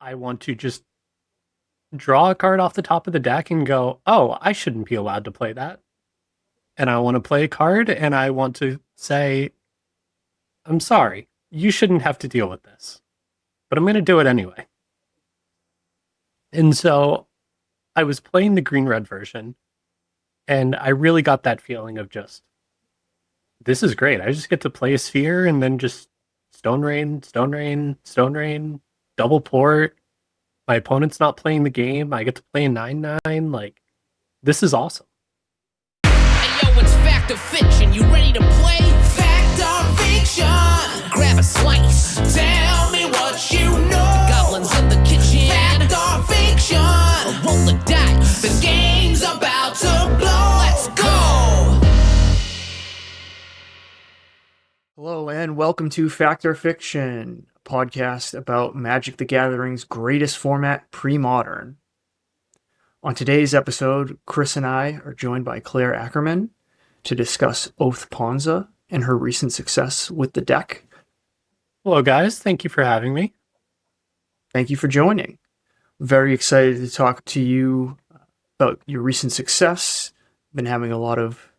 I want to just draw a card off the top of the deck and go, oh, I shouldn't be allowed to play that. And I want to play a card and I want to say, I'm sorry, you shouldn't have to deal with this, but I'm going to do it anyway. And so I was playing the green red version and I really got that feeling of just, this is great. I just get to play a sphere and then just Stone Rain, Stone Rain, Stone Rain, double port. My opponent's not playing the game. I get to play a 9/9. Like, this is awesome. Hey yo, it's fact or fiction. You ready to play? Fact or fiction? Grab a slice. Tell me what you know. Goblins in the kitchen. Fact or fiction? Roll the dice. The game's about to blow. Let's go. Hello and welcome to Fact or Fiction, a podcast about Magic the Gathering's greatest format, Premodern. On today's episode, Chris and I are joined by Claire Ackerman to discuss Oath Ponza and her recent success with the deck. Hello, guys. Thank you for having me. Thank you for joining. Very excited to talk to you about your recent success. Been having a lot of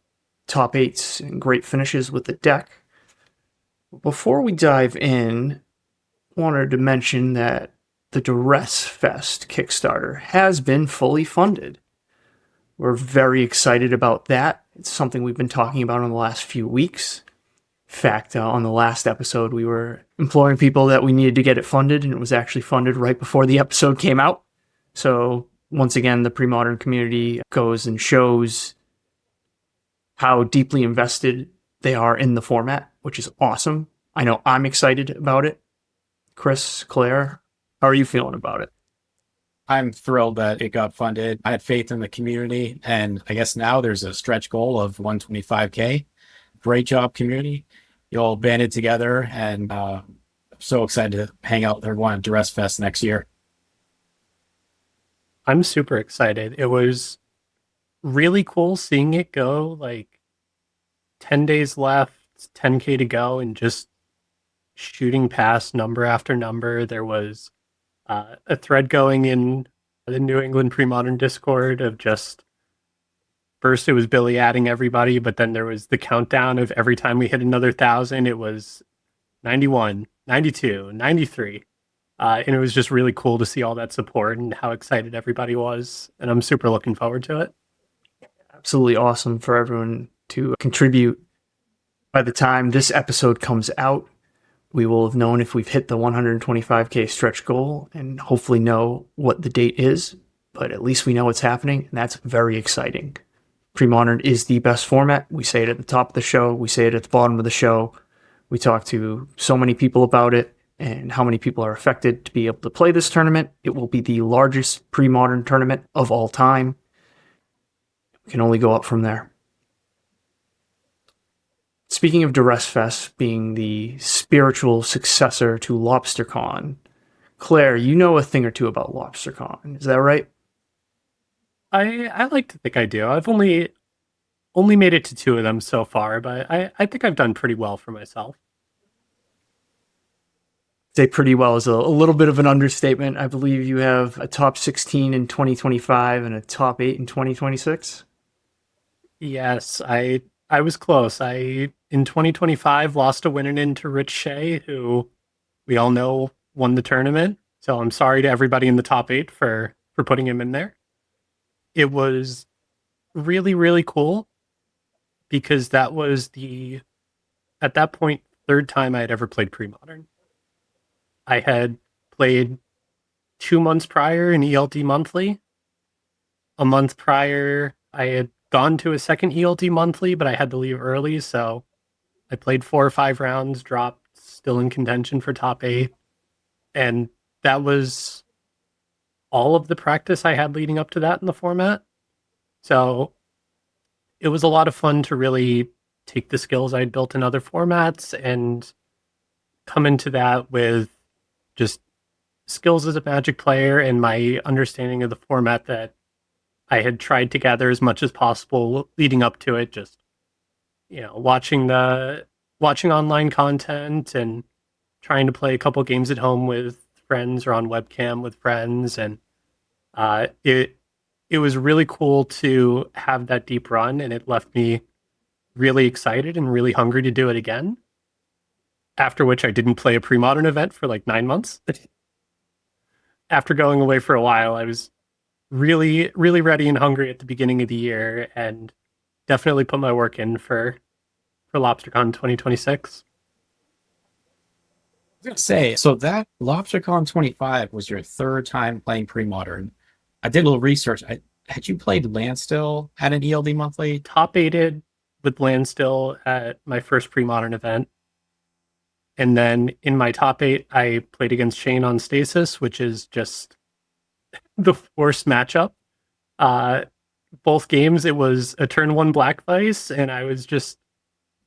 top eights and great finishes with the deck. Before we dive in, I wanted to mention that the Duress Fest Kickstarter has been fully funded. We're very excited about that. It's something we've been talking about in the last few weeks. In fact, on the last episode, we were imploring people that we needed to get it funded, and it was actually funded right before the episode came out. So once again, the Premodern community goes and shows how deeply invested they are in the format, which is awesome. I know I'm excited about it. Chris, Claire, how are you feeling about it? I'm thrilled that it got funded. I had faith in the community, and I guess now there's a stretch goal of 125K. Great job, community. You all banded together, and I'm so excited to hang out with everyone at Duress Fest next year. I'm super excited. It was really cool seeing it go like 10 days left, 10K to go, and just shooting past number after number. There was a thread going in the New England Premodern Discord of just, first it was Billy adding everybody, but then there was the countdown of every time we hit another 1,000, it was 91, 92, 93. And it was just really cool to see all that support and how excited everybody was. And I'm super looking forward to it. Absolutely awesome for everyone to contribute. By the time this episode comes out, we will have known if we've hit the 125K stretch goal and hopefully know what the date is, but at least we know it's happening, and that's very exciting. Premodern is the best format. We say it at the top of the show. We say it at the bottom of the show. We talk to so many people about it and how many people are affected to be able to play this tournament. It will be the largest Premodern tournament of all time. We can only go up from there. Speaking of Duress Fest being the spiritual successor to LobsterCon, Claire, you know a thing or two about LobsterCon. Is that right? I like to think I do. I've only made it to 2 of them so far, but I think I've done pretty well for myself. Say pretty well is a little bit of an understatement. I believe you have a top 16 in 2025 and a top 8 in 2026. Yes, I was close. In 2025, lost a winner into Rich Shea, who we all know won the tournament. So I'm sorry to everybody in the top 8 for putting him in there. It was really, really cool because that was at that point, 3rd time I had ever played Premodern. I had played 2 months prior in ELD Monthly. A month prior, I had gone to a second ELD Monthly, but I had to leave early, so I played 4 or 5 rounds, dropped, still in contention for top 8, and that was all of the practice I had leading up to that in the format. So it was a lot of fun to really take the skills I'd built in other formats and come into that with just skills as a Magic player and my understanding of the format that I had tried to gather as much as possible leading up to it. Just, watching online content and trying to play a couple games at home with friends or on webcam with friends, and it was really cool to have that deep run, and it left me really excited and really hungry to do it again. After which I didn't play a Premodern event for like 9 months. After going away for a while, I was really, really ready and hungry at the beginning of the year, and definitely put my work in for LobsterCon 2026. I was gonna say, so that LobsterCon 25 was your third time playing Premodern. I did a little research. Had you played Landstill at an ELD monthly? Top aided with Landstill at my first Premodern event. And then in my top 8, I played against Shane on Stasis, which is just the worst matchup. Both games, it was a turn 1 Black Vice, and I was just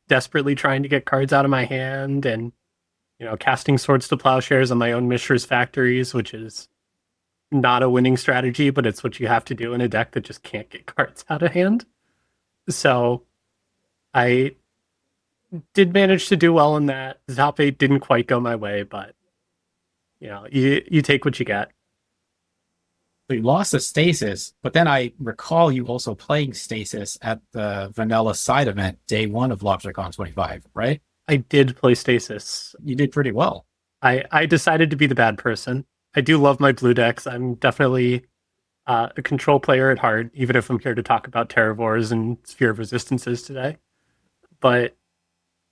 desperately trying to get cards out of my hand and, casting Swords to Plowshares on my own Mishra's Factories, which is not a winning strategy, but it's what you have to do in a deck that just can't get cards out of hand. So I did manage to do well in that. The top 8 didn't quite go my way, but you take what you get. So you lost to Stasis, but then I recall you also playing Stasis at the Vanilla side event, day 1 of LobsterCon 25, right? I did play Stasis. You did pretty well. I decided to be the bad person. I do love my blue decks. I'm definitely a control player at heart, even if I'm here to talk about Terravores and Sphere of Resistances today. But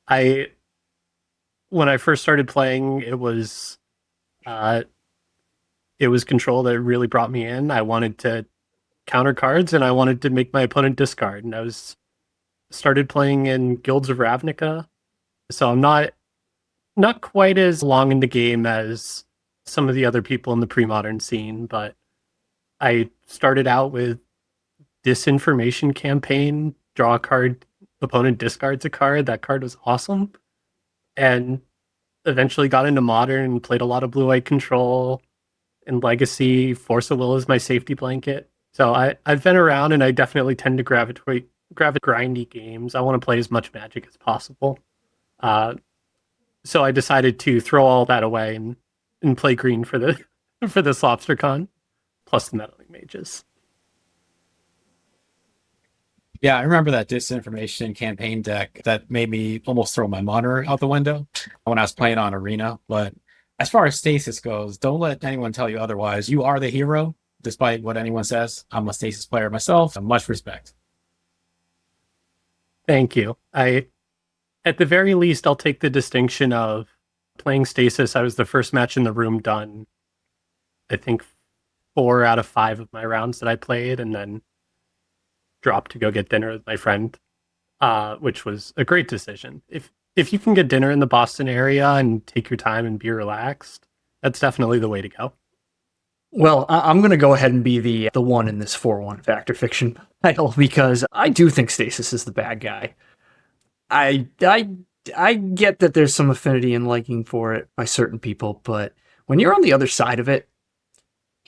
when I first started playing, it was control that really brought me in. I wanted to counter cards, and I wanted to make my opponent discard. And I started playing in Guilds of Ravnica, so I'm not quite as long in the game as some of the other people in the Premodern scene, but I started out with Disinformation Campaign, draw a card, opponent discards a card. That card was awesome. And eventually got into Modern and played a lot of blue-white control and Legacy. Force of Will is my safety blanket. So I've been around, and I definitely tend to gravitate grindy games. I want to play as much Magic as possible. So I decided to throw all that away and play green for this LobsterCon, plus the Meddling Mages. Yeah, I remember that Disinformation Campaign deck that made me almost throw my monitor out the window when I was playing on Arena. But as far as Stasis goes, don't let anyone tell you otherwise. You are the hero, despite what anyone says. I'm a Stasis player myself. Much respect. Thank you. At the very least, I'll take the distinction of playing Stasis. I was the first match in the room done, I think 4 out of 5 of my rounds that I played, and then dropped to go get dinner with my friend, which was a great decision. If you can get dinner in the Boston area and take your time and be relaxed, that's definitely the way to go. Well, I'm going to go ahead and be the one in this 4-1 Fact or Fiction title, because I do think Stasis is the bad guy. I get that there's some affinity and liking for it by certain people, but when you're on the other side of it,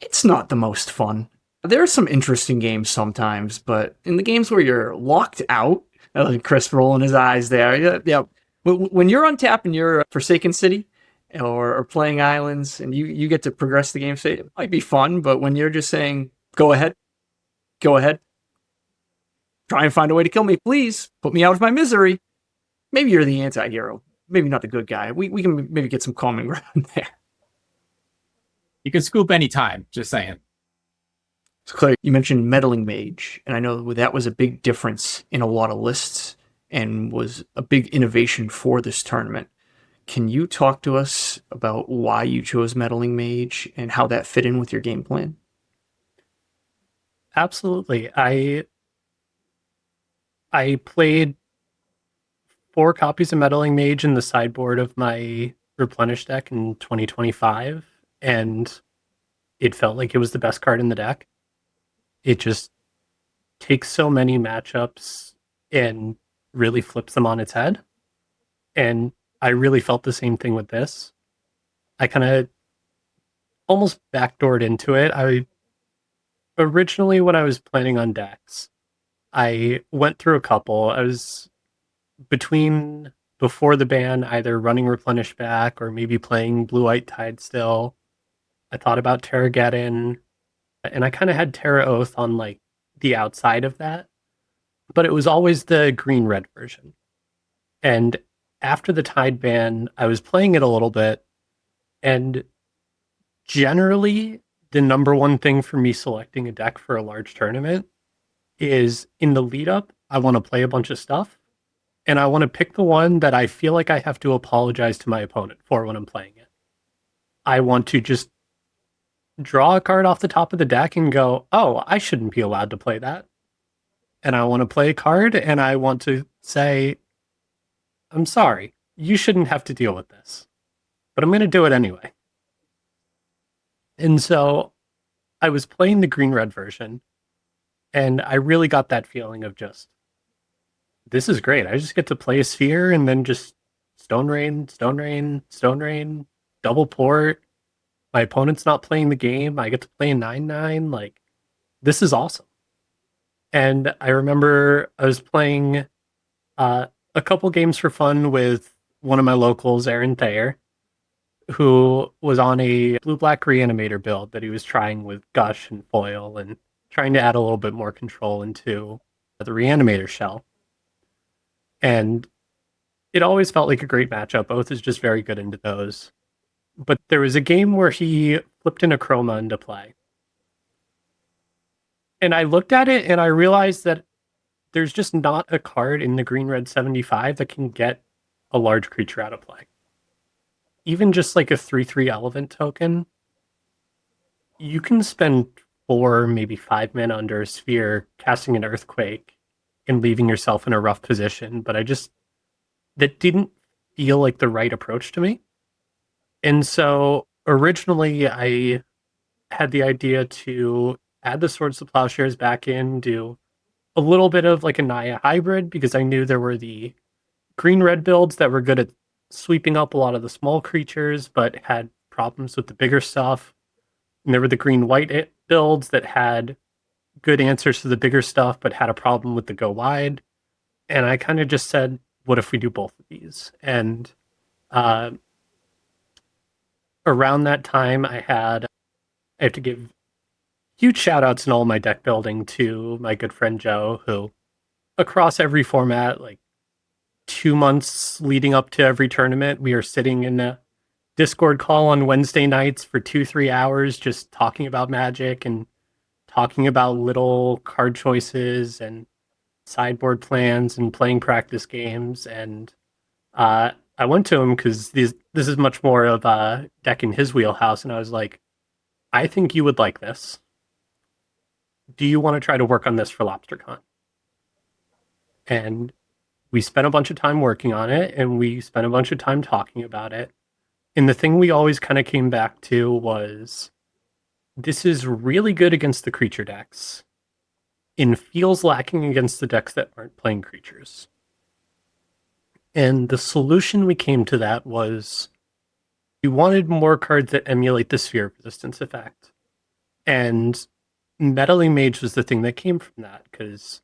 it's not the most fun. There are some interesting games sometimes, but in the games where you're locked out, Chris rolling his eyes there, yeah. When you're on tap and you're Forsaken City or playing Islands and you get to progress the game state, it might be fun, but when you're just saying, go ahead, try and find a way to kill me, please, put me out of my misery. Maybe you're the anti-hero, maybe not the good guy. We can maybe get some common ground there. You can scoop anytime, just saying. So Claire, you mentioned Meddling Mage, and I know that was a big difference in a lot of lists and was a big innovation for this tournament. Can you talk to us about why you chose Meddling Mage and how that fit in with your game plan? Absolutely. I played 4 copies of Meddling Mage in the sideboard of my Replenish deck in 2025, and it felt like it was the best card in the deck. It just takes so many matchups and really flips them on its head. And I really felt the same thing with this. I kind of almost backdoored into it. Originally, when I was planning on decks, I went through a couple. I was before the ban, either running Replenish back or maybe playing Blue-White Tide still. I thought about Terrageddon, and I kind of had Terra Oath on like the outside of that, but it was always the green red version. And after the Tide ban, I was playing it a little bit, and generally, the number one thing for me selecting a deck for a large tournament is in the lead up, I want to play a bunch of stuff, and I want to pick the one that I feel like I have to apologize to my opponent for when I'm playing it. I want to just draw a card off the top of the deck and go, oh, I shouldn't be allowed to play that. And I want to play a card and I want to say, I'm sorry, you shouldn't have to deal with this, but I'm going to do it anyway. And so I was playing the green red version, and I really got that feeling of just, this is great. I just get to play a sphere and then just Stone Rain, Stone Rain, Stone Rain, double port. My opponent's not playing the game. I get to play a 9/9. Like, this is awesome. And I remember I was playing a couple games for fun with one of my locals, Aaron Thayer, who was on a blue-black reanimator build that he was trying with Gush and Foil and trying to add a little bit more control into the reanimator shell. And it always felt like a great matchup. Oath is just very good into those. But there was a game where he flipped in a Chroma into play. And I looked at it and I realized that there's just not a card in the green-red 75 that can get a large creature out of play. Even just like a 3/3 Elephant token, you can spend 4, maybe 5 mana under a sphere, casting an Earthquake, and leaving yourself in a rough position. But that didn't feel like the right approach to me. And so originally I had the idea to add the Swords to Plowshares back in, do a little bit of like a Naya hybrid, because I knew there were the green-red builds that were good at sweeping up a lot of the small creatures, but had problems with the bigger stuff. And there were the green-white builds that had good answers to the bigger stuff, but had a problem with the go wide. And I kind of just said, what if we do both of these? And around that time, I have to give huge shout outs in all my deck building to my good friend Joe, who across every format, like 2 months leading up to every tournament, we are sitting in a Discord call on Wednesday nights for 2-3 hours, just talking about Magic and talking about little card choices and sideboard plans and playing practice games. And I went to him because this is much more of a deck in his wheelhouse. And I was like, I think you would like this. Do you want to try to work on this for LobsterCon? And we spent a bunch of time working on it, and we spent a bunch of time talking about it. And the thing we always kind of came back to was, this is really good against the creature decks and feels lacking against the decks that aren't playing creatures. And the solution we came to that was, we wanted more cards that emulate the sphere resistance effect. And Meddling Mage was the thing that came from that, because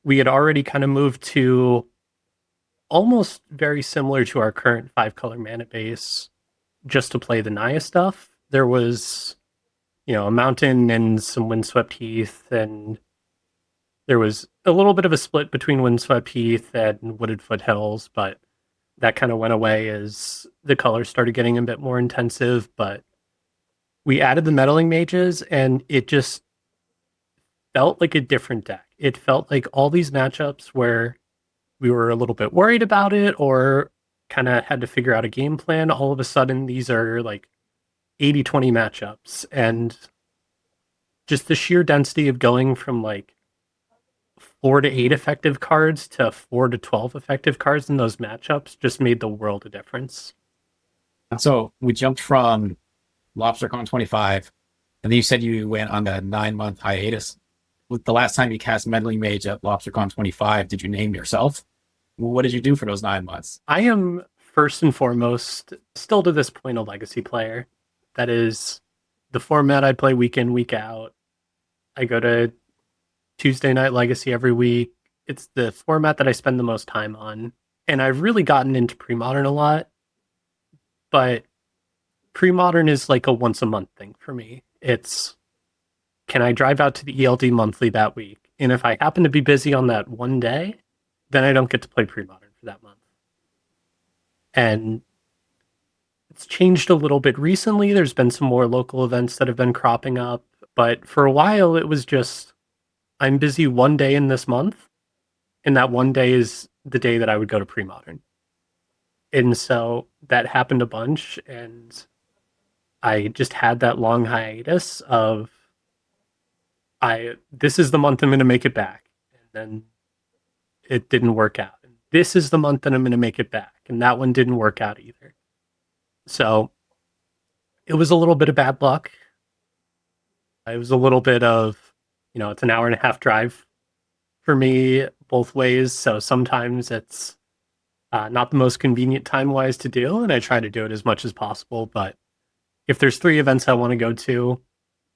we had already kind of moved to almost very similar to our current 5-color mana base just to play the Naya stuff. There was, a mountain and some Windswept Heath, and there was a little bit of a split between Windswept Heath and Wooded Foothills, but that kind of went away as the colors started getting a bit more intensive. But we added the Meddling Mages, and it just felt like a different deck. It felt like all these matchups where we were a little bit worried about it or kind of had to figure out a game plan, all of a sudden these are like 80-20 matchups. And just the sheer density of going from like 4 to 8 effective cards to 4 to 12 effective cards in those matchups just made the world of difference. So we jumped from LobsterCon 25, and then you said you went on a 9-month hiatus. The last time you cast Meddling Mage at LobsterCon 25, did you name yourself? What did you do for those 9 months? I am first and foremost, still to this point, a legacy player. That is the format I play week in, week out. I go to Tuesday Night Legacy every week. It's the format that I spend the most time on. And I've really gotten into Premodern a lot. But Premodern is like a once a month thing for me. It's, can I drive out to the ELD monthly that week? And if I happen to be busy on that one day, then I don't get to play Premodern for that month. And it's changed a little bit recently. There's been some more local events that have been cropping up. But for a while, it was just, I'm busy one day in this month. And that one day is the day that I would go to Premodern. And so that happened a bunch. And I just had that long hiatus of, this is the month I'm going to make it back. And then it didn't work out. This is the month that I'm going to make it back. And that one didn't work out either. So it was a little bit of bad luck. It was a little bit of, it's an hour and a half drive for me both ways. So sometimes it's not the most convenient time-wise to do, and I try to do it as much as possible. But if there's 3 events I want to go to,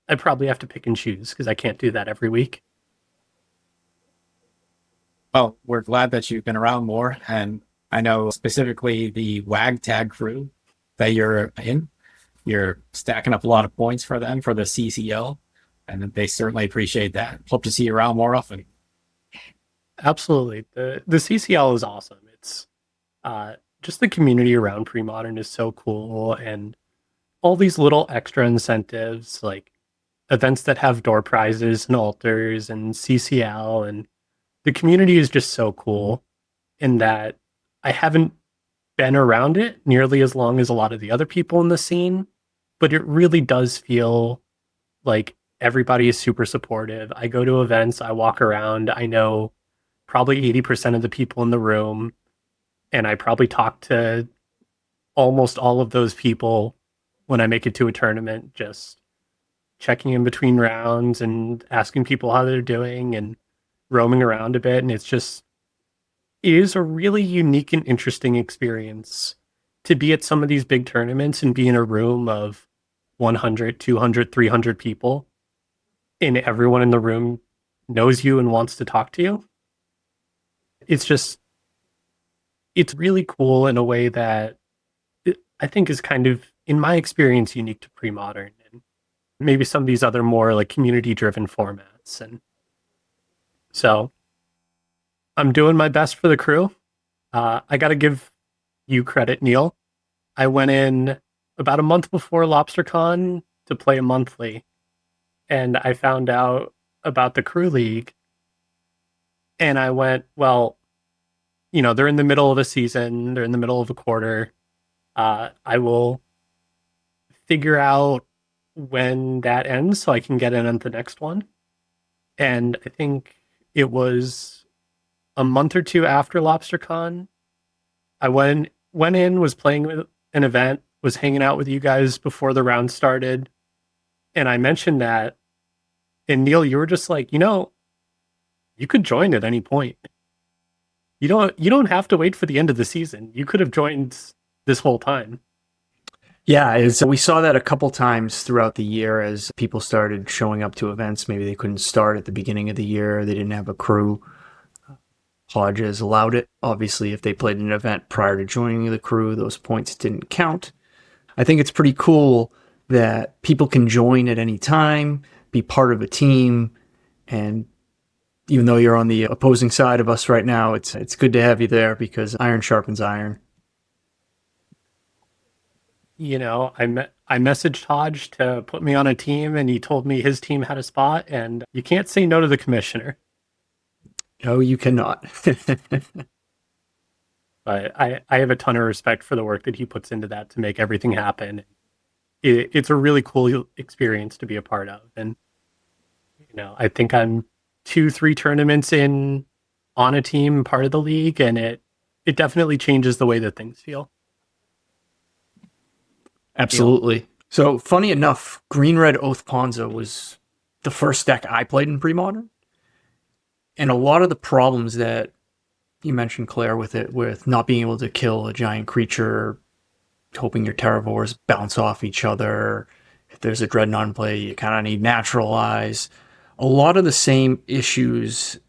I probably have to pick and choose because I can't do that every week. Well, we're glad that you've been around more. And I know specifically the WAG tag crew that you're in, you're stacking up a lot of points for them for the CCL. And they certainly appreciate that. Hope to see you around more often. Absolutely. The CCL is awesome. It's just the community around Premodern is so cool. And all these little extra incentives, like events that have door prizes and altars and CCL, and the community is just so cool in that I haven't been around it nearly as long as a lot of the other people in the scene, but it really does feel like everybody is super supportive. I go to events, I walk around, I know probably 80% of the people in the room, and I probably talk to almost all of those people when I make it to a tournament, just checking in between rounds and asking people how they're doing and roaming around a bit. And it is a really unique and interesting experience to be at some of these big tournaments and be in a room of 100, 200, 300 people, and everyone in the room knows you and wants to talk to you. It's really cool in a way that I think is kind of, in my experience, unique to Premodern and maybe some of these other more like community driven formats. And so I'm doing my best for the crew. I got to give you credit, Neal. I went in about a month before LobsterCon to play a monthly, and I found out about the crew league. And I went, well, they're in the middle of a season, they're in the middle of a quarter. I will figure out when that ends so I can get in on the next one. And I think it was a month or two after LobsterCon. I went in, was playing with an event, was hanging out with you guys before the round started, and I mentioned that. And Neal, you were just like, you could join at any point. You don't have to wait for the end of the season. You could have joined this whole time. Yeah, we saw that a couple times throughout the year as people started showing up to events. Maybe they couldn't start at the beginning of the year. They didn't have a crew. Hodges allowed it. Obviously, if they played an event prior to joining the crew, those points didn't count. I think it's pretty cool that people can join at any time, be part of a team, and even though you're on the opposing side of us right now, it's good to have you there because iron sharpens iron. I messaged Hodge to put me on a team, and he told me his team had a spot, and you can't say no to the commissioner. No, you cannot. But I have a ton of respect for the work that he puts into that to make everything happen. It's a really cool experience to be a part of. And, I think I'm 2-3 tournaments in on a team, part of the league, and it definitely changes the way that things feel. Absolutely. So, funny enough, Green Red Oath Ponza was the first deck I played in Premodern. And a lot of the problems that you mentioned, Claire, with not being able to kill a giant creature, hoping your Terravores bounce off each other. If there's a Dreadnought in play, you kind of need Naturalize. A lot of the same issues,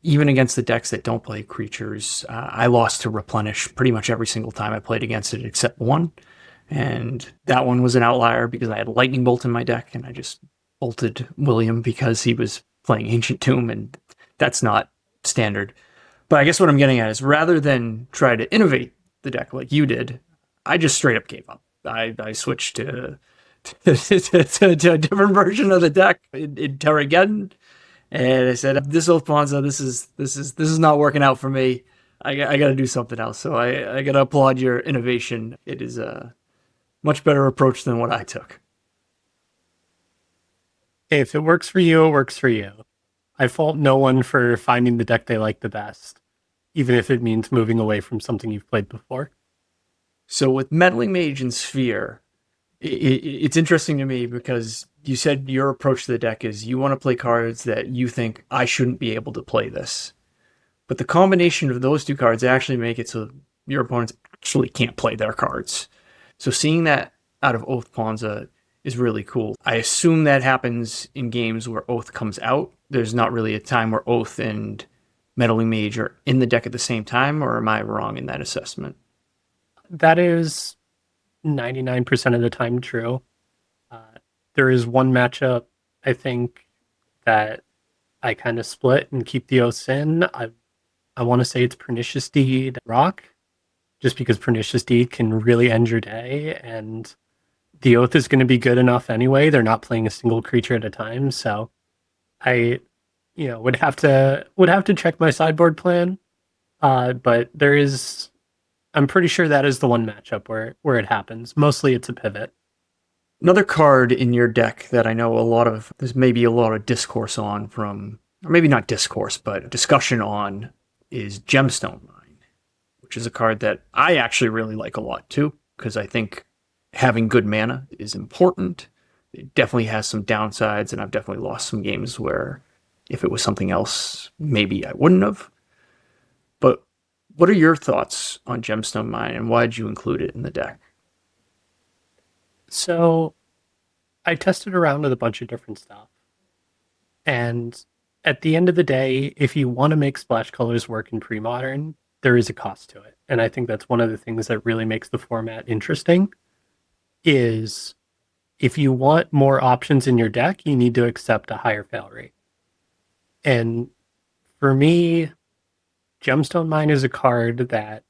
even against the decks that don't play creatures. I lost to Replenish pretty much every single time I played against it except one. And that one was an outlier because I had Lightning Bolt in my deck, and I just bolted William because he was playing Ancient Tomb, and that's not standard. But I guess what I'm getting at is rather than try to innovate the deck like you did, I just straight up gave up. I switched to to a different version of the deck in Terrageddon, and I said, "This old Ponza, this is not working out for me. I got to do something else." So I got to applaud your innovation. It is a much better approach than what I took. Hey, if it works for you, it works for you. I fault no one for finding the deck they like the best, even if it means moving away from something you've played before. So with Meddling Mage and Sphere, it's interesting to me because you said your approach to the deck is you want to play cards that you think I shouldn't be able to play this. But the combination of those two cards actually make it so your opponents actually can't play their cards. So seeing that out of Oath Ponza is really cool. I assume that happens in games where Oath comes out. There's not really a time where Oath and Meddling Mage are in the deck at the same time, or am I wrong in that assessment? That is 99% of the time true. Uh, there is one matchup, I think, that I kind of split and keep the oaths in. I want to say it's Pernicious Deed Rock, just because Pernicious Deed can really end your day, and the oath is going to be good enough anyway. They're not playing a single creature at a time, so I, would have to check my sideboard plan. But there is, I'm pretty sure that is the one matchup where it happens. Mostly, it's a pivot. Another card in your deck that I know there's maybe a lot of discourse on from, or maybe not discourse, but discussion on is Gemstone Mine, which is a card that I actually really like a lot too, because I think having good mana is important. It definitely has some downsides, and I've definitely lost some games where if it was something else, maybe I wouldn't have. But what are your thoughts on Gemstone Mine, and why did you include it in the deck? So I tested around with a bunch of different stuff. And at the end of the day, if you want to make splash colors work in Premodern, there is a cost to it. And I think that's one of the things that really makes the format interesting is if you want more options in your deck, you need to accept a higher fail rate. And for me, Gemstone Mine is a card that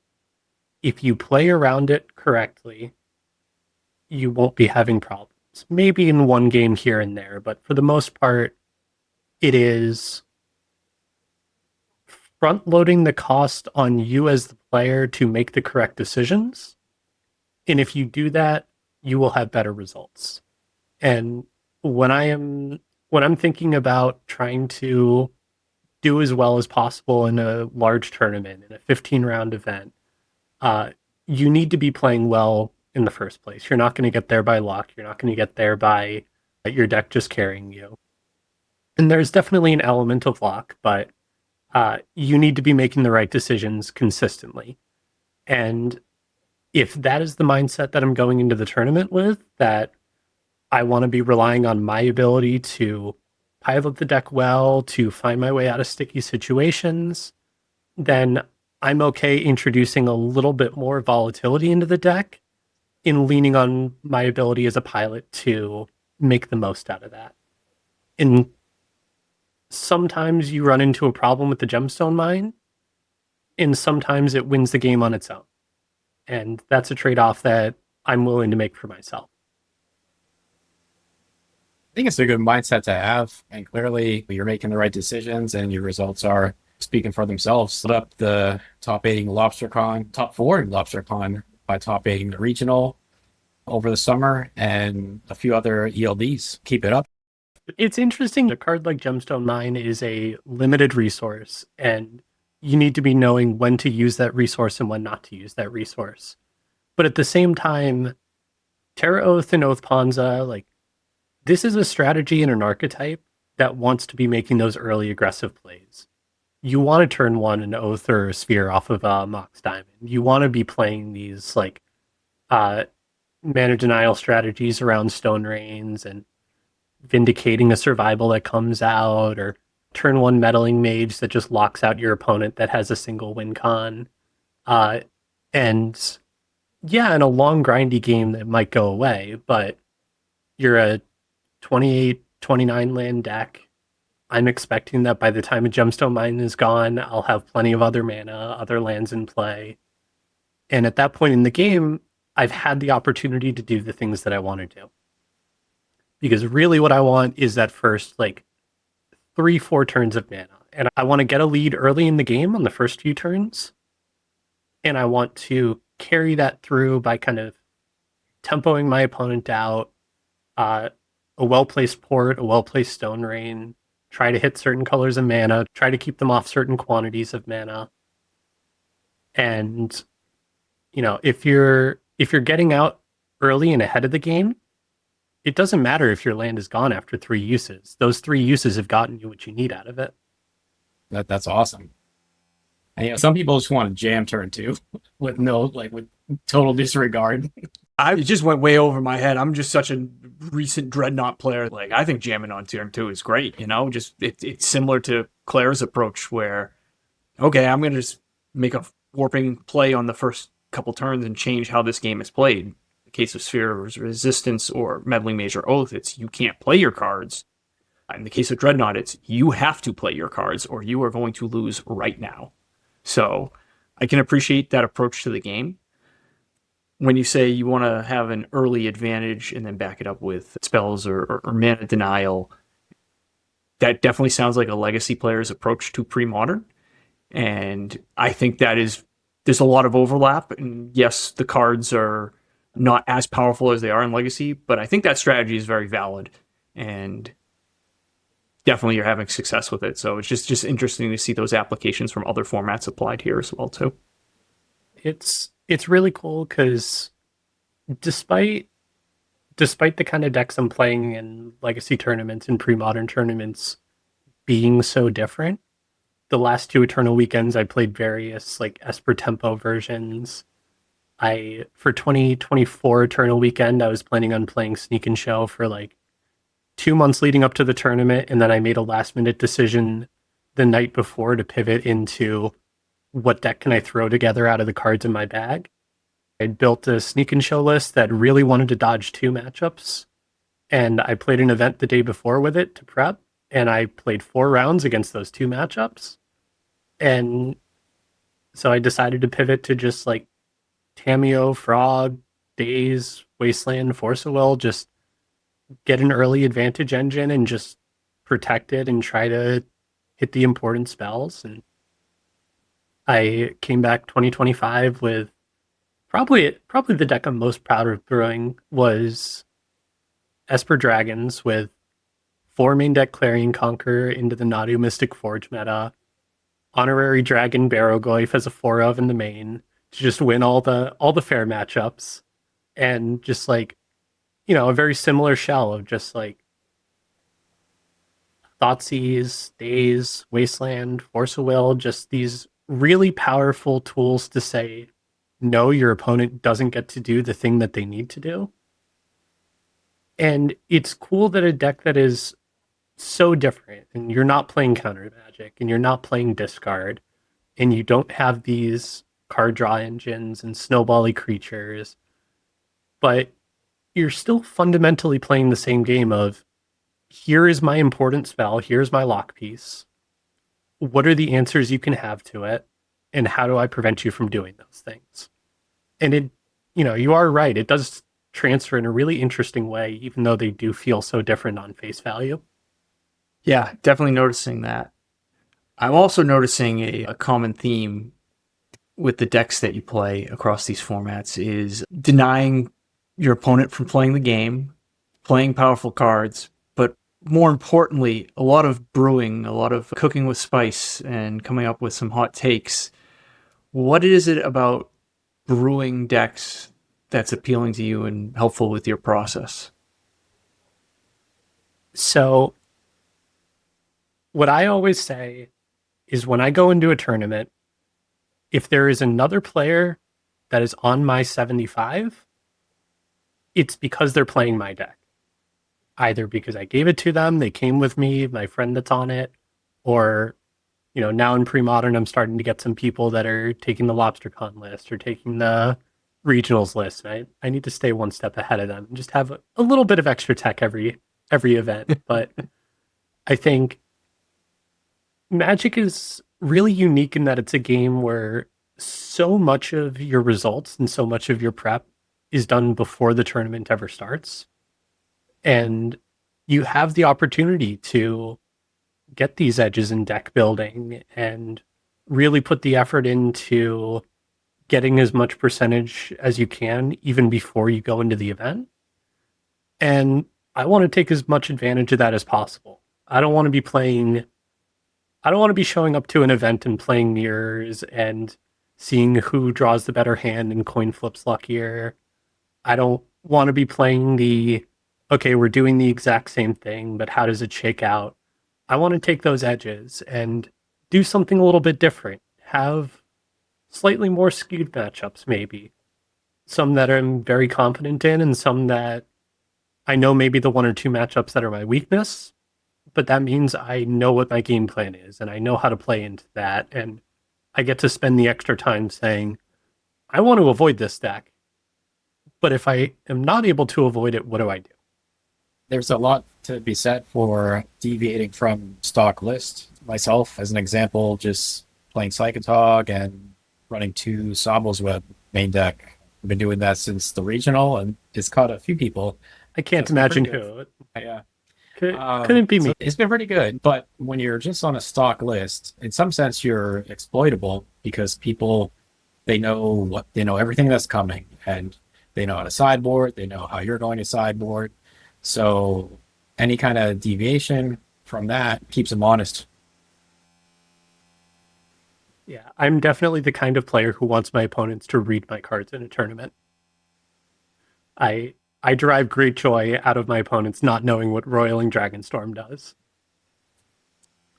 if you play around it correctly, you won't be having problems. Maybe in one game here and there, but for the most part, it is front loading the cost on you as the player to make the correct decisions. And if you do that, you will have better results. And when I'm thinking about trying to do as well as possible in a large tournament, in a 15 round event, you need to be playing well in the first place. You're not going to get there by luck. You're not going to get there by your deck just carrying you. And there's definitely an element of luck, but you need to be making the right decisions consistently. And if that is the mindset that I'm going into the tournament with, that I want to be relying on my ability to pilot the deck well, to find my way out of sticky situations, then I'm okay introducing a little bit more volatility into the deck in leaning on my ability as a pilot to make the most out of that. And sometimes you run into a problem with the Gemstone Mine, and sometimes it wins the game on its own. And that's a trade-off that I'm willing to make for myself. I think it's a good mindset to have, and clearly you're making the right decisions and your results are speaking for themselves. Set up the top 8 LobsterCon, top 4 in LobsterCon by top 8 the regional over the summer and a few other ELDs. Keep it up. It's interesting. A card like Gemstone Mine is a limited resource, and you need to be knowing when to use that resource and when not to use that resource. But at the same time, Terra Oath and Oath Ponza, like, this is a strategy and an archetype that wants to be making those early aggressive plays. You want to turn one an Oath or a Sphere off of a Mox Diamond. You want to be playing these like mana denial strategies around Stone Rains and vindicating a survival that comes out, or turn one Meddling Mage that just locks out your opponent that has a single win con. And Yeah, in a long grindy game that might go away, but you're a 28, 29 land deck. I'm expecting that by the time a Gemstone Mine is gone, I'll have plenty of other mana, other lands in play. And at that point in the game, I've had the opportunity to do the things that I want to do. Because really what I want is that first like 3, 4 turns of mana. And I want to get a lead early in the game on the first few turns. And I want to carry that through by kind of tempoing my opponent out, a well placed port, a well placed stone rain, try to hit certain colors of mana, try to keep them off certain quantities of mana. And if you're getting out early and ahead of the game, it doesn't matter if your land is gone after 3 uses. Those 3 uses have gotten you what you need out of it. That's awesome. And, some people just want to jam turn 2 with with total disregard. It just went way over my head. I'm just such a recent Dreadnought player. Like, I think jamming on turn 2 is great. Just it's similar to Claire's approach where, okay, I'm going to just make a warping play on the first couple turns and change how this game is played. In the case of Sphere of Resistance or Meddling Mage or Oath, it's you can't play your cards. In the case of Dreadnought, it's you have to play your cards or you are going to lose right now. So I can appreciate that approach to the game. When you say you want to have an early advantage and then back it up with spells or mana denial, that definitely sounds like a legacy player's approach to Premodern. And I think there's a lot of overlap. And yes, the cards are not as powerful as they are in Legacy, but I think that strategy is very valid. And definitely you're having success with it. So it's just interesting to see those applications from other formats applied here as well, too. It's really cool because despite the kind of decks I'm playing in legacy tournaments and pre-modern tournaments being so different, the last 2 Eternal weekends I played various like Esper Tempo versions. For 2024 Eternal weekend, I was planning on playing Sneak and Show for like 2 months leading up to the tournament, and then I made a last minute decision the night before to pivot into what deck can I throw together out of the cards in my bag. I'd built a Sneak and Show list that really wanted to dodge 2 matchups, and I played an event the day before with it to prep, and I played 4 rounds against those 2 matchups. And so I decided to pivot to just like Tameo, Frog, Daze, Wasteland, Force of Will, just get an early advantage engine and just protect it and try to hit the important spells. And I came back 2025 with probably the deck I'm most proud of brewing was Esper Dragons with 4 main deck Clarion Conqueror into the Nadu Mystic Forge meta, Honorary Dragon Barrowgoyf as a 4 of in the main to just win all the fair matchups, and just like a very similar shell of just like Thoughtseize, Daze, Wasteland, Force of Will, just these really powerful tools to say, no, your opponent doesn't get to do the thing that they need to do. And it's cool that a deck that is so different, and you're not playing counter magic, and you're not playing discard, and you don't have these card draw engines and snowbally creatures, but you're still fundamentally playing the same game of, here is my important spell, here's my lock piece. What are the answers you can have to it? And how do I prevent you from doing those things? And it, you are right. It does transfer in a really interesting way, even though they do feel so different on face value. Yeah, definitely noticing that. I'm also noticing a common theme with the decks that you play across these formats is denying your opponent from playing the game, playing powerful cards, but more importantly, a lot of brewing, a lot of cooking with spice and coming up with some hot takes. What is it about brewing decks that's appealing to you and helpful with your process? So what I always say is when I go into a tournament, if there is another player that is on my 75, it's because they're playing my deck. Either because I gave it to them, they came with me, my friend that's on it, or, now in Premodern, I'm starting to get some people that are taking the LobsterCon list or taking the regionals list. And I need to stay one step ahead of them and just have a little bit of extra tech every event. But I think Magic is really unique in that it's a game where so much of your results and so much of your prep is done before the tournament ever starts. And you have the opportunity to get these edges in deck building and really put the effort into getting as much percentage as you can even before you go into the event. And I want to take as much advantage of that as possible. I don't want to be showing up to an event and playing mirrors and seeing who draws the better hand and coin flips luckier. I don't want to be playing okay, we're doing the exact same thing, but how does it shake out? I want to take those edges and do something a little bit different. Have slightly more skewed matchups, maybe. Some that I'm very confident in, and some that I know maybe the one or two matchups that are my weakness, but that means I know what my game plan is and I know how to play into that. And I get to spend the extra time saying, I want to avoid this deck. But if I am not able to avoid it, what do I do? There's a lot to be said for deviating from stock list. Myself, as an example, just playing Psychotog and running 2 Sobbles Web main deck. I've been doing that since the regional, and it's caught a few people. I can't imagine who. Yeah. Couldn't be me. So it's been pretty good, but when you're just on a stock list, in some sense, you're exploitable because people, they know everything that's coming, and they know how to sideboard, they know how you're going to sideboard. So any kind of deviation from that keeps them honest. Yeah, I'm definitely the kind of player who wants my opponents to read my cards in a tournament. I derive great joy out of my opponents not knowing what Roiling Dragonstorm does.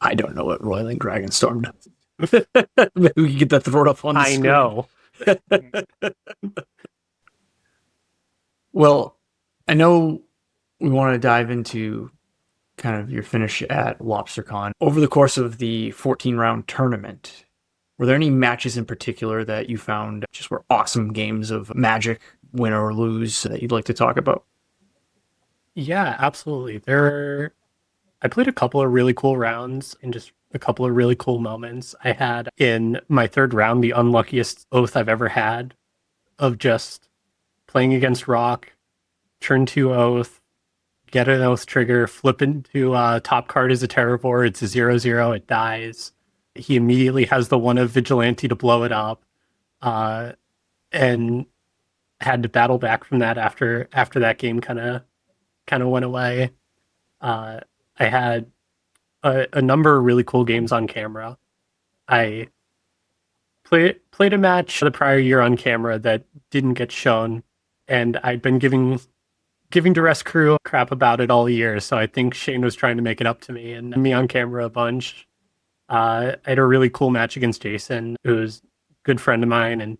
I don't know what Roiling Dragonstorm does. Maybe we can get that thrown up on the screen. I know. Well, I know we want to dive into kind of your finish at LobsterCon. Over the course of the 14-round tournament, were there any matches in particular that you found just were awesome games of Magic, win or lose, that you'd like to talk about? Yeah, absolutely. I played a couple of really cool rounds and just a couple of really cool moments. I had in my 3rd round the unluckiest oath I've ever had of just playing against Rock, turn 2 oath, get an oath trigger, flip into top card as a Terravore. It's a 0/0. It dies. He immediately has the one of Vigilante to blow it up, and had to battle back from that after that game kind of went away. I had a number of really cool games on camera. I played a match the prior year on camera that didn't get shown, and I'd been giving Duress crew crap about it all year, so I think Shane was trying to make it up to me and me on camera a bunch. I had a really cool match against Jason, who's a good friend of mine, and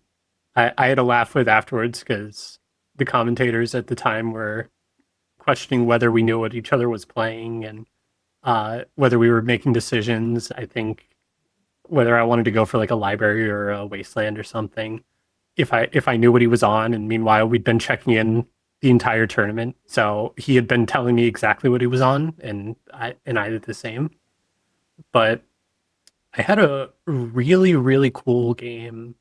I had a laugh with afterwards because the commentators at the time were questioning whether we knew what each other was playing and whether we were making decisions. I think whether I wanted to go for like a library or a wasteland or something, if I knew what he was on. And meanwhile, we'd been checking in the entire tournament, so he had been telling me exactly what he was on, and I did the same. But I had a really, really cool game.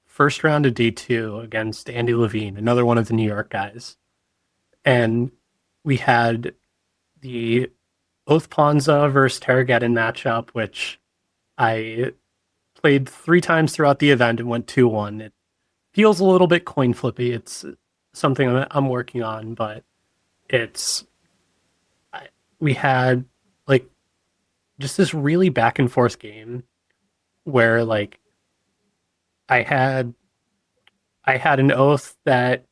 First round of D2 against Andy Levine, another one of the New York guys. And we had the Oath Ponza versus Terrageddon matchup, which I played 3 times throughout the event and went 2-1. It feels a little bit coin flippy. It's something I'm working on, but we had like just this really back and forth game where like I had an oath that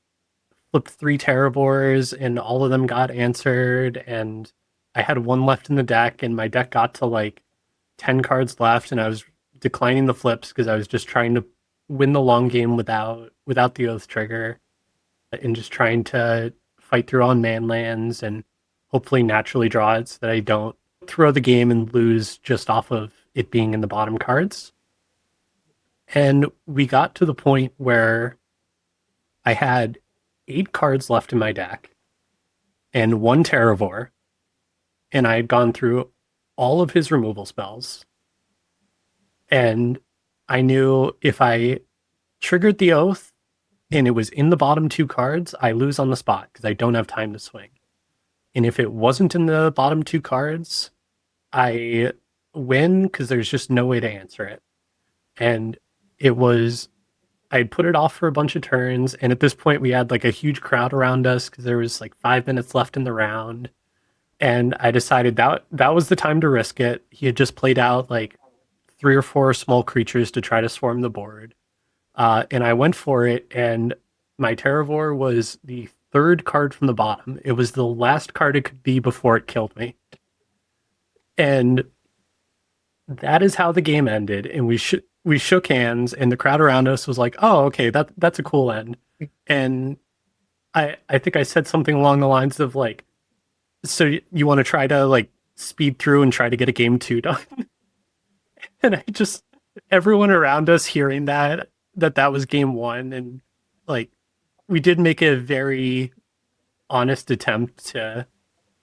flipped 3 Terravores and all of them got answered, and I had 1 left in the deck, and my deck got to like 10 cards left, and I was declining the flips because I was just trying to win the long game without the oath trigger, and just trying to fight through on man lands and hopefully naturally draw it so that I don't throw the game and lose just off of it being in the bottom cards. And we got to the point where I had 8 cards left in my deck and 1 Terravore, and I had gone through all of his removal spells. And I knew if I triggered the Oath and it was in the bottom 2 cards, I lose on the spot because I don't have time to swing. And if it wasn't in the bottom 2 cards, I win because there's just no way to answer it. And it was, I'd put it off for a bunch of turns. And at this point, we had like a huge crowd around us because there was like 5 minutes left in the round. And I decided that was the time to risk it. He had just played out like 3 or 4 small creatures to try to swarm the board. And I went for it, and my Terravore was the 3rd card from the bottom. It was the last card it could be before it killed me. And that is how the game ended. And we shook hands, and the crowd around us was like, "Oh, okay, that's a cool end." And I think I said something along the lines of like, "So you want to try to like speed through and try to get a game 2 done?" And everyone around us hearing that was game 1, and like we did make a very honest attempt to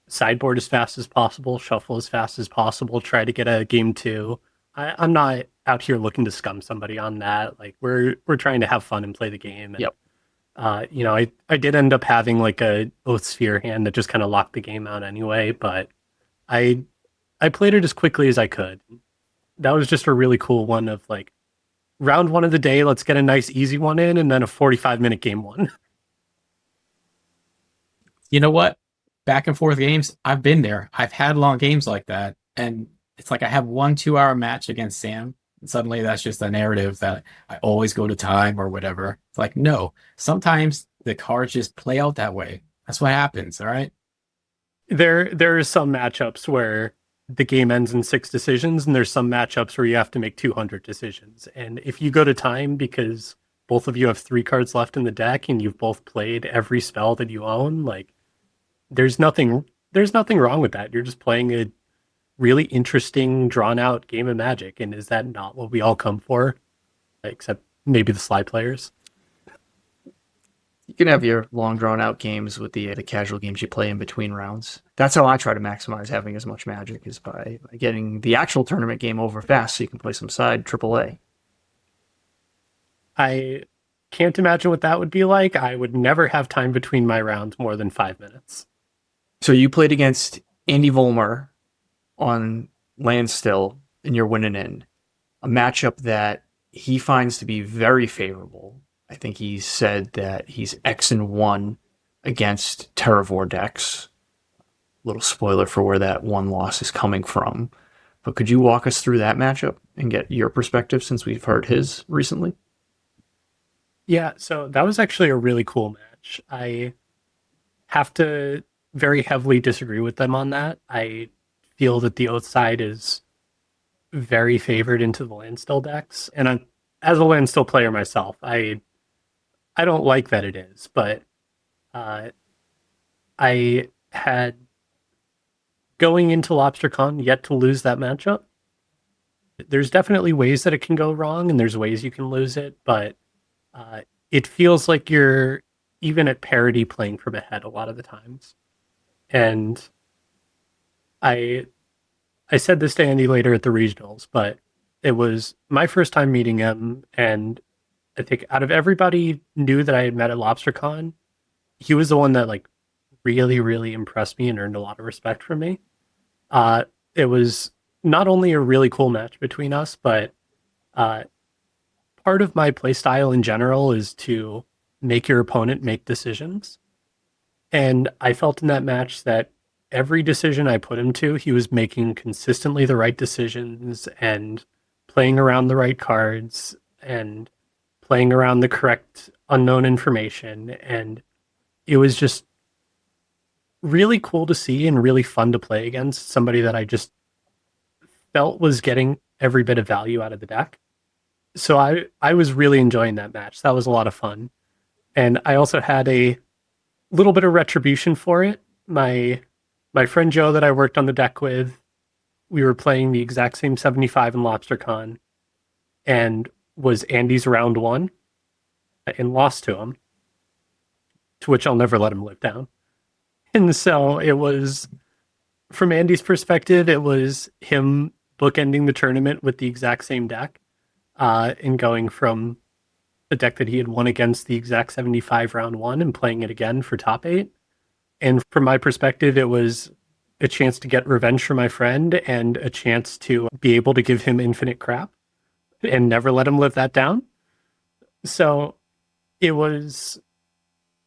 sideboard as fast as possible, shuffle as fast as possible, try to get a game 2. I'm not out here looking to scum somebody on that. Like we're trying to have fun and play the game. And, Yep. I did end up having like a Oath Sphere hand that just kind of locked the game out anyway, but I played it as quickly as I could. That was just a really cool one of like round 1 of the day, let's get a nice easy one in, and then a 45-minute game 1. You know what? Back and forth games, I've been there. I've had long games like that. And it's like I have 1-2 hour match against Sam. And suddenly that's just a narrative that I always go to time or whatever. It's like, no, sometimes the cards just play out that way. That's what happens. All right. There are some matchups where the game ends in 6 decisions, and there's some matchups where you have to make 200 decisions. And if you go to time because both of you have 3 cards left in the deck and you've both played every spell that you own, like there's nothing wrong with that. You're just playing a really interesting, drawn out game of Magic. And is that not what we all come for? Except maybe the sly players. You can have your long drawn out games with the casual games you play in between rounds. That's how I try to maximize having as much Magic, is by getting the actual tournament game over fast so you can play some side AAA. I can't imagine what that would be like. I would never have time between my rounds more than 5 minutes. So you played against Andy Voellmer on Landstill, and you're winning in a matchup that he finds to be very favorable. I think he said that he's X-1 against Terravore decks. Little spoiler for where that 1 loss is coming from. But could you walk us through that matchup and get your perspective, since we've heard his recently? Yeah, so that was actually a really cool match. I have to very heavily disagree with them on that. I feel that the Oath side is very favored into the Landstill decks. And as a Landstill player myself, I don't like that it is, but I had, going into LobsterCon, yet to lose that matchup. There's definitely ways that it can go wrong, and there's ways you can lose it, but it feels like you're even at parity playing from ahead a lot of the times. And I said this to Andy later at the regionals, but it was my first time meeting him, and I think out of everybody new that I had met at LobsterCon, he was the one that like really, really impressed me and earned a lot of respect from me. It was not only a really cool match between us, but part of my playstyle in general is to make your opponent make decisions. And I felt in that match that every decision I put him to, he was making consistently the right decisions and playing around the right cards and playing around the correct unknown information. And it was just really cool to see and really fun to play against somebody that I just felt was getting every bit of value out of the deck. So I was really enjoying that match. That was a lot of fun. And I also had a little bit of retribution for it. My friend Joe that I worked on the deck with, we were playing the exact same 75 in LobsterCon, and was Andy's round 1 and lost to him. to which I'll never let him live down. And so it was, from Andy's perspective, it was him bookending the tournament with the exact same deck, and going from a deck that he had won against the exact 75 round one and playing it again for top 8. And from my perspective, it was a chance to get revenge for my friend and a chance to be able to give him infinite crap and never let him live that down. So it was,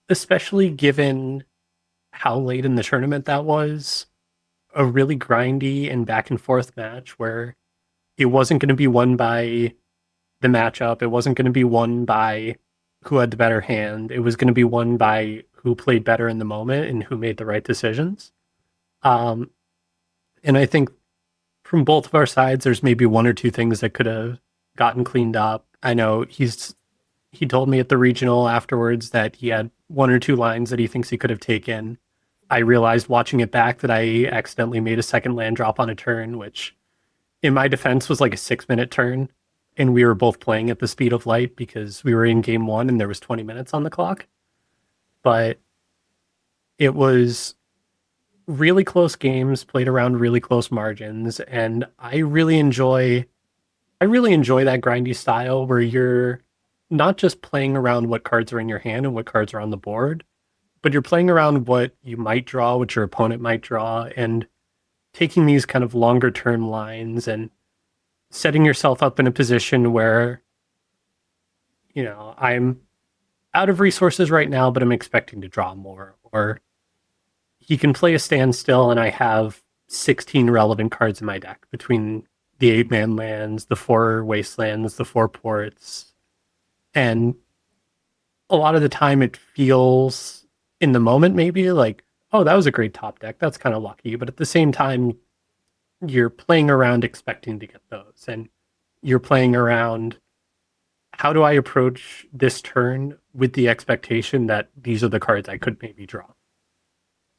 especially given how late in the tournament that was, a really grindy and back and forth match where it wasn't going to be won by the matchup. It wasn't going to be won by who had the better hand. It was going to be won by who played better in the moment and who made the right decisions. And I think from both of our sides, there's maybe one or two things that could have gotten cleaned up. I know he told me at the regional afterwards that he had one or two lines that he thinks he could have taken. I realized watching it back that I accidentally made a second land drop on a turn, which in my defense was like a 6-minute turn. And we were both playing at the speed of light because we were in game 1 and there was 20 minutes on the clock. But it was really close games, played around really close margins. And I really enjoy that grindy style where you're not just playing around what cards are in your hand and what cards are on the board, but you're playing around what you might draw, what your opponent might draw, and taking these kind of longer term lines and setting yourself up in a position where, I'm out of resources right now, but I'm expecting to draw more. Or he can play a standstill and I have 16 relevant cards in my deck between the 8-man lands, the 4 wastelands, the 4 ports. And a lot of the time it feels in the moment maybe like, oh, that was a great top deck. That's kind of lucky. But at the same time, you're playing around expecting to get those. And you're playing around, how do I approach this turn with the expectation that these are the cards I could maybe draw?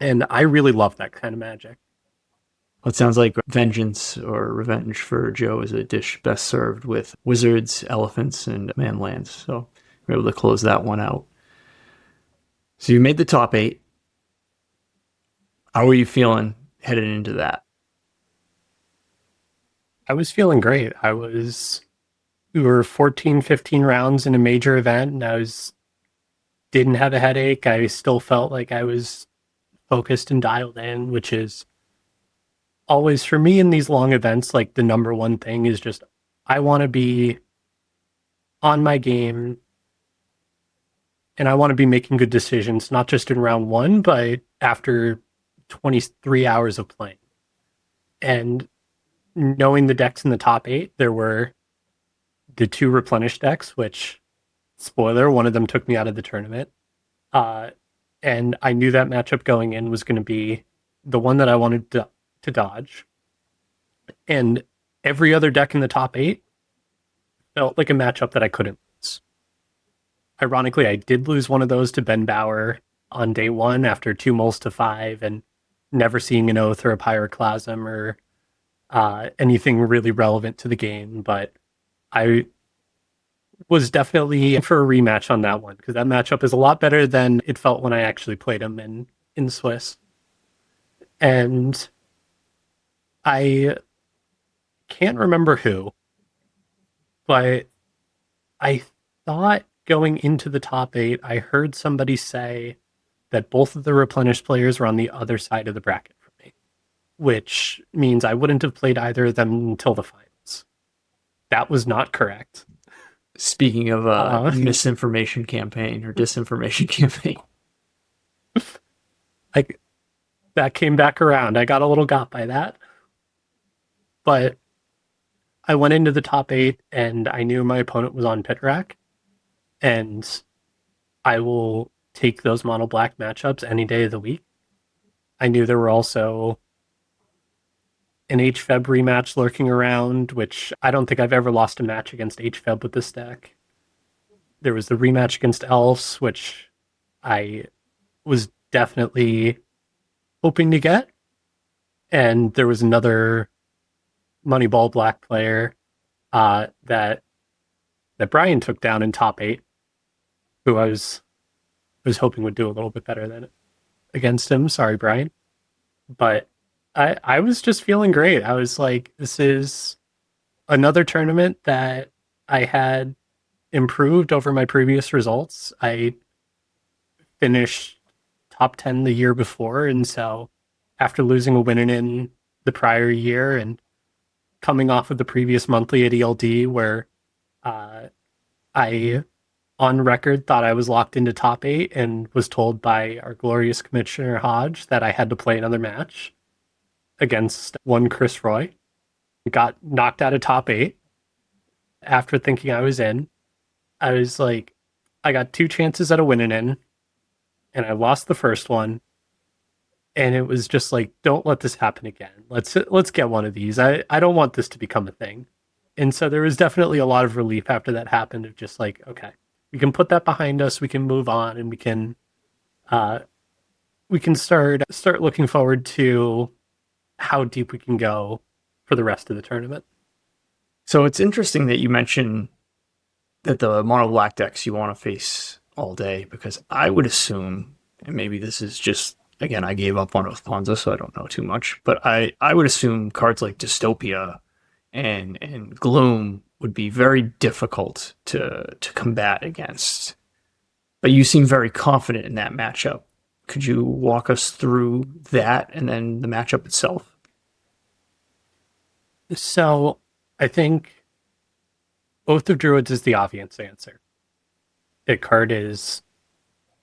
And I really love that kind of magic. Well, it sounds like vengeance or revenge for Joe is a dish best served with wizards, elephants, and man lands. So we're able to close that one out. So you made the top 8. How are you feeling headed into that? I was feeling great. We were 14, 15 rounds in a major event, and didn't have a headache. I still felt like I was focused and dialed in, which is always for me in these long events, like the number one thing is just, I want to be on my game and I want to be making good decisions, not just in round 1, but after 23 hours of playing. And knowing the decks in the top 8, there were the 2 Replenish decks, which, spoiler, one of them took me out of the tournament. And I knew that matchup going in was going to be the one that I wanted to dodge. And every other deck in the top 8 felt like a matchup that I couldn't lose. Ironically, I did lose one of those to Ben Bauer on day 1 after 2 moles to 5 and never seeing an Oath or a Pyroclasm or anything really relevant to the game. But I was definitely for a rematch on that one because that matchup is a lot better than it felt when I actually played him in Swiss. And I can't remember who, but I thought going into the top 8, I heard somebody say that both of the Replenish players were on the other side of the bracket from me, which means I wouldn't have played either of them until the finals. That was not correct. Speaking of a misinformation campaign or disinformation campaign. That came back around. I got a little got by that. But I went into the top 8 and I knew my opponent was on pit rack. And I will take those mono black matchups any day of the week. I knew there were also an HFEB rematch lurking around, which I don't think I've ever lost a match against HFEB with this deck. There was the rematch against Elves, which I was definitely hoping to get. And there was another Moneyball black player that Brian took down in top 8, who I was was hoping would do a little bit better than against him. Sorry, Brian. But I was just feeling great. I was like, this is another tournament that I had improved over my previous results. I finished top 10 the year before. And so after losing a win in the prior year and coming off of the previous monthly at ELD where I, on record, thought I was locked into top 8 and was told by our glorious Commissioner Hodge that I had to play another match against one Chris Roy. Got knocked out of top 8 after thinking I was in. I was like, I got 2 chances at a winning in, and I lost the first one. And it was just like, don't let this happen again. Let's get one of these. I don't want this to become a thing. And so there was definitely a lot of relief after that happened of just like, okay, we can put that behind us, we can move on, and we can start looking forward to how deep we can go for the rest of the tournament. So it's interesting that you mentioned that the mono black decks you want to face all day, because I would assume, and maybe this is just, again, I gave up on it with Ponza, so I don't know too much, but I would assume cards like Dystopia and Gloom would be very difficult to combat against. But you seem very confident in that matchup. Could you walk us through that and then the matchup itself? So I think Oath of Druids is the obvious answer. That card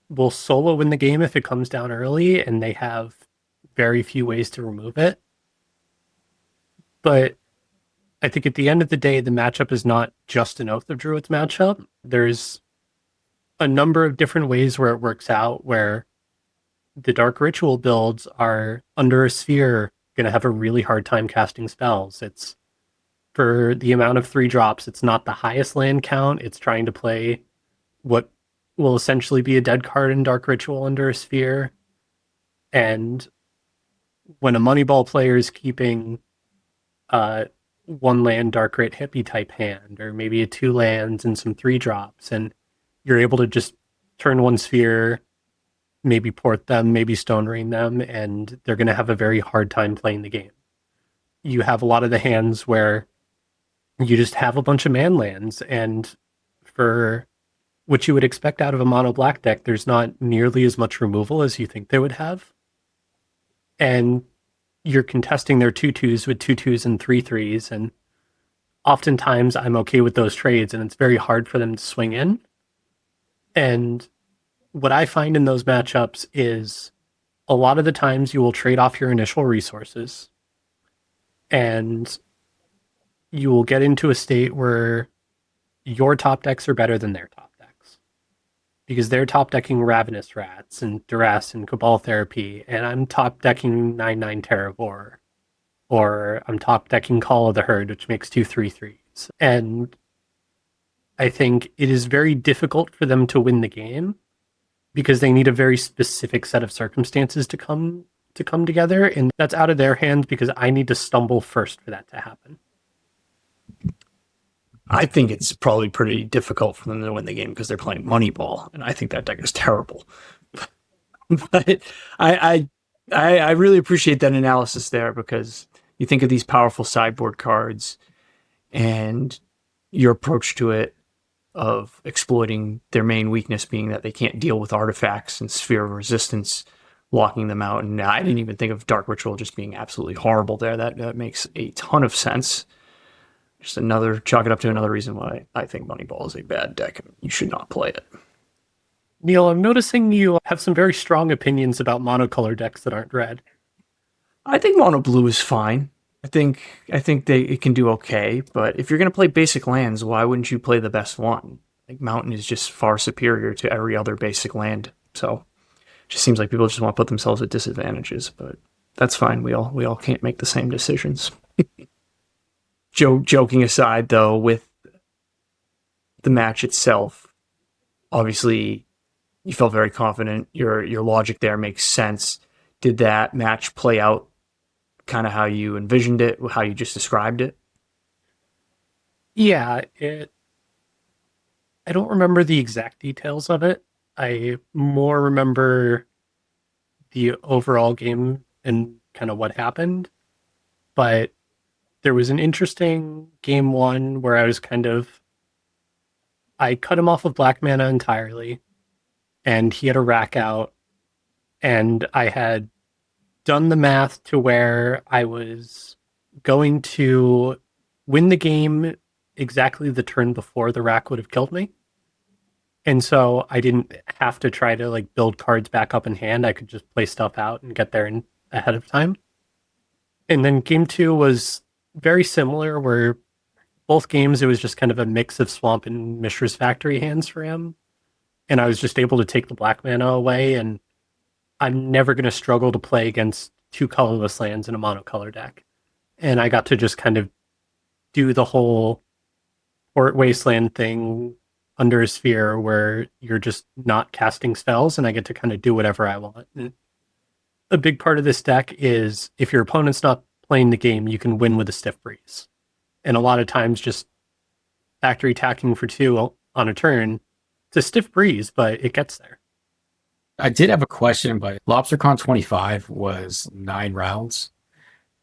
will solo win the game if it comes down early, and they have very few ways to remove it. But I think at the end of the day, the matchup is not just an Oath of Druids matchup. There's a number of different ways where it works out, where the Dark Ritual builds are under a sphere going to have a really hard time casting spells. It's for the amount of 3-drops, it's not the highest land count. It's trying to play what will essentially be a dead card in Dark Ritual under a sphere. And when a Moneyball player is keeping 1 land Dark Rit hippie type hand, or maybe a 2 lands and some 3-drops, and you're able to just turn 1 sphere, maybe port them, maybe Stone Rain them, and they're going to have a very hard time playing the game. You have a lot of the hands where you just have a bunch of man lands, and for what you would expect out of a mono black deck, there's not nearly as much removal as you think they would have. And you're contesting their 2/2s with 2/2s and 3/3s, and oftentimes I'm okay with those trades, and it's very hard for them to swing in. And what I find in those matchups is a lot of the times you will trade off your initial resources, and you will get into a state where your top decks are better than their top decks, because they're top decking Ravenous Rats and Duress and Cabal Therapy, and I'm top decking 9/9 Terravor, or I'm top decking Call of the Herd, which makes 2 3/3s. And I think it is very difficult for them to win the game because they need a very specific set of circumstances to come together, and that's out of their hands because I need to stumble first for that to happen. I think it's probably pretty difficult for them to win the game because they're playing Moneyball, and I think that deck is terrible. But I really appreciate that analysis there, because you think of these powerful sideboard cards and your approach to it of exploiting their main weakness being that they can't deal with artifacts and Sphere of Resistance, locking them out. And I didn't even think of Dark Ritual just being absolutely horrible there. That makes a ton of sense. Just chalk it up to another reason why I think Moneyball is a bad deck and you should not play it. Neal, I'm noticing you have some very strong opinions about monocolor decks that aren't red. I think Mono Blue is fine. I think it can do okay, but if you're going to play basic lands, why wouldn't you play the best one? Like, Mountain is just far superior to every other basic land. So it just seems like people just want to put themselves at disadvantages, but that's fine. We all can't make the same decisions. Joking aside, though, with the match itself, obviously you felt very confident. Your logic there makes sense. Did that match play out kind of how you envisioned it, how you just described it? Yeah, I don't remember the exact details of it, I more remember the overall game and kind of what happened, but there was an interesting game one where I cut him off of black mana entirely, and he had a rack out, and I had done the math to where I was going to win the game exactly the turn before the rack would have killed me. And so I didn't have to try to like build cards back up in hand. I could just play stuff out and get there ahead of time. And then game two was very similar, where both games it was just kind of a mix of Swamp and Mishra's Factory hands for him. And I was just able to take the black mana away. And I'm never going to struggle to play against two colorless lands in a monocolor deck. And I got to just kind of do the whole Port Wasteland thing under a sphere where you're just not casting spells and I get to kind of do whatever I want. And a big part of this deck is if your opponent's not playing the game, you can win with a Stiff Breeze. And a lot of times just factory attacking for two on a turn, it's a stiff breeze, but it gets there. I did have a question, but LobsterCon 25 was 9 rounds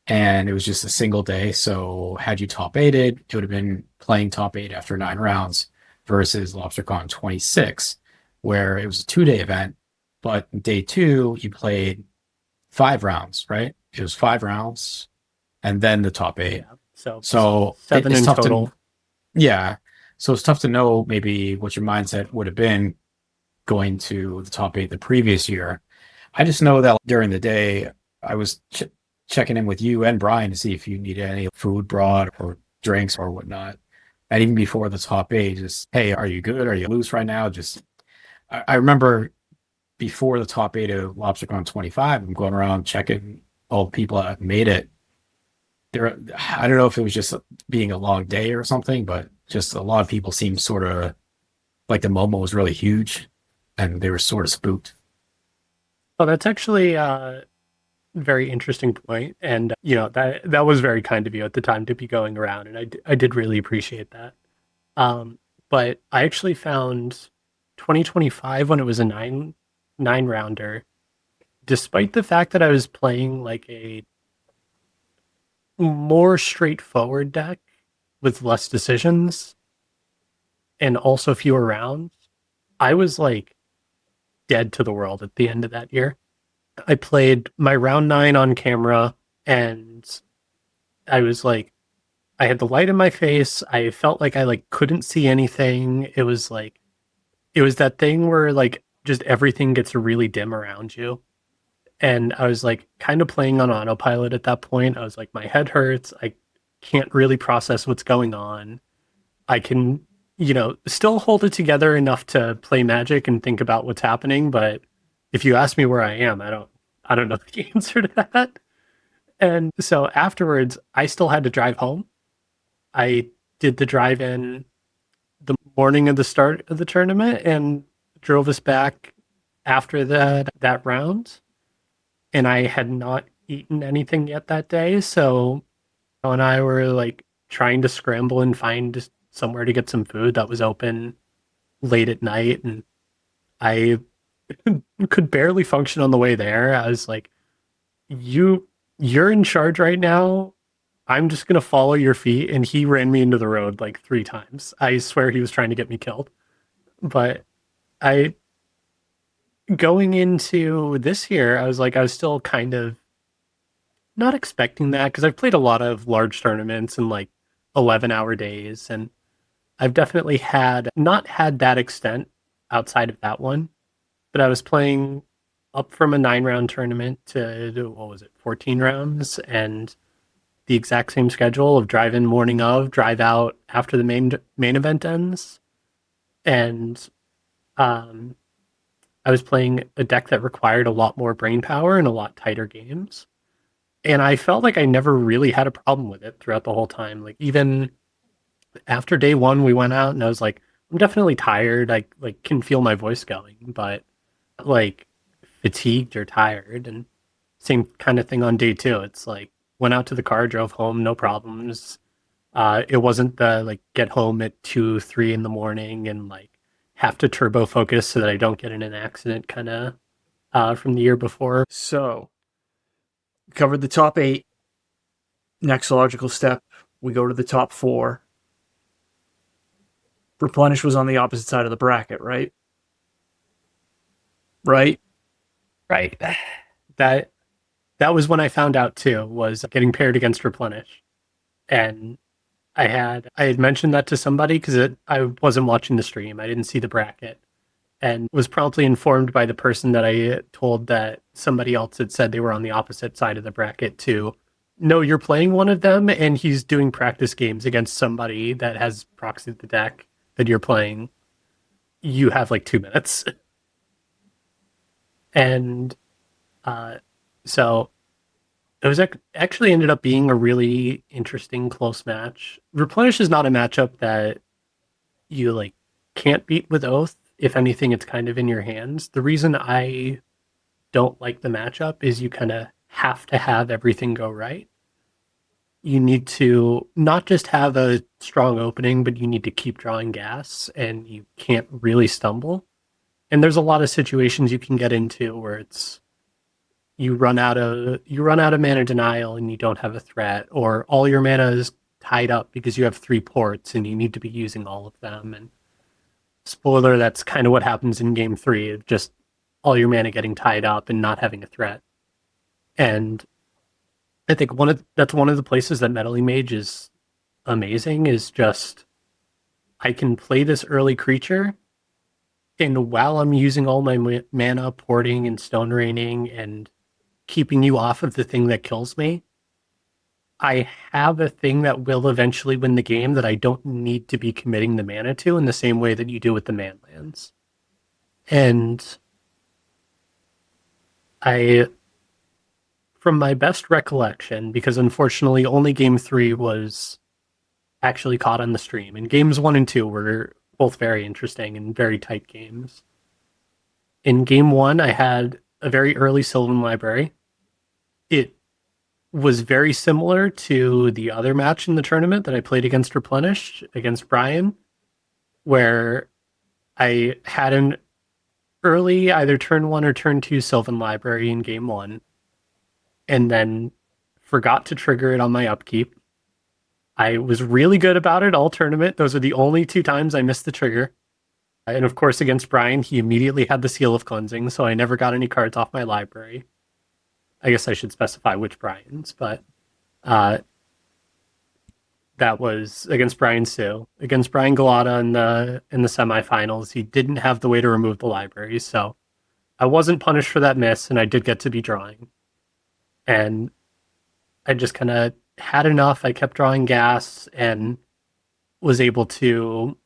and it was just a single day. So had you top eighted, it would have been playing top 8 after 9 rounds versus LobsterCon 26, where it was a 2-day event, but day 2, you played 5 rounds, right? It was 5 rounds and then the top 8. Yeah. So 7 it's in tough total. Yeah. So it's tough to know maybe what your mindset would have been going to the top 8 the previous year. I just know that during the day, I was checking in with you and Brian to see if you needed any food brought or drinks or whatnot. And even before the top 8, just, hey, are you good? Are you loose right now? I remember before the top 8 of LobsterCon 25, I'm going around checking all the people that made it. I don't know if it was just being a long day or something, but just a lot of people seemed sort of like the Momo was really huge and they were sort of spooked. Oh, that's actually a very interesting point. And, that was very kind of you at the time to be going around. And I did really appreciate that. But I actually found 2025 when it was a nine rounder, despite the fact that I was playing like a more straightforward deck with less decisions and also fewer rounds, I was like dead to the world at the end of that year. I played my round 9 on camera and I was like, I had the light in my face. I felt like I like couldn't see anything. It was that thing where like just everything gets really dim around you. And I was like kind of playing on autopilot at that point. I was like, my head hurts. I can't really process what's going on. I can, still hold it together enough to play Magic and think about what's happening. But if you ask me where I am, I don't know the answer to that. And so afterwards, I still had to drive home. I did the drive in the morning of the start of the tournament and drove us back after that round. And I had not eaten anything yet that day. So and I were like trying to scramble and find somewhere to get some food that was open late at night. And I could barely function on the way there. I was like, you're in charge right now. I'm just going to follow your feet. And he ran me into the road like 3 times. I swear he was trying to get me killed. But going into this year, I was still kind of not expecting that because I've played a lot of large tournaments and like 11-hour days. And I've definitely not had that extent outside of that one. But I was playing up from a 9-round tournament to, what was it, 14 rounds, and the exact same schedule of drive in morning of, drive out after the main event ends. And I was playing a deck that required a lot more brain power and a lot tighter games. And I felt like I never really had a problem with it throughout the whole time. Like even after day 1, we went out and I was like, I'm definitely tired. I like can feel my voice going, but like fatigued or tired. And same kind of thing on day 2. It's like went out to the car, drove home, no problems. It wasn't the like get home at 2, 3 in the morning and like have to turbo focus so that I don't get in an accident kind of from the year before. So, covered the top 8. Next logical step, we go to the top 4. Replenish was on the opposite side of the bracket, right? Right? Right. That was when I found out too, was getting paired against Replenish. And I had mentioned that to somebody because I wasn't watching the stream. I didn't see the bracket, and was promptly informed by the person that I told that somebody else had said they were on the opposite side of the bracket to, no, you're playing one of them and he's doing practice games against somebody that has proxied the deck that you're playing. You have like 2 minutes. And so it was actually ended up being a really interesting close match. Replenish is not a matchup that you like can't beat with Oath. If anything, it's kind of in your hands. The reason I don't like the matchup is you kind of have to have everything go right. You need to not just have a strong opening, but you need to keep drawing gas, and you can't really stumble. And there's a lot of situations you can get into where it's you run out of mana denial and you don't have a threat, or all your mana is tied up because you have 3 ports and you need to be using all of them. And spoiler, that's kind of what happens in game 3, just all your mana getting tied up and not having a threat. And I think that's one of the places that Meddling Mage is amazing, is just I can play this early creature, and while I'm using all my mana, porting and stone raining and keeping you off of the thing that kills me, I have a thing that will eventually win the game that I don't need to be committing the mana to in the same way that you do with the manlands. And from my best recollection, because unfortunately only game 3 was actually caught on the stream, and games 1 and 2 were both very interesting and very tight games. In game 1, I had a very early Sylvan Library. It was very similar to the other match in the tournament that I played against Replenish, against Brian, where I had an early either turn 1 or turn 2 Sylvan Library in game 1, and then forgot to trigger it on my upkeep. I was really good about it all tournament. Those are the only 2 times I missed the trigger. And of course, against Brian, he immediately had the Seal of Cleansing, so I never got any cards off my library. I guess I should specify which Brians, but that was against Brian Sue. Against Brian Gulotta in the semifinals, he didn't have the way to remove the library, so I wasn't punished for that miss, and I did get to be drawing. And I just kind of had enough. I kept drawing gas and was able to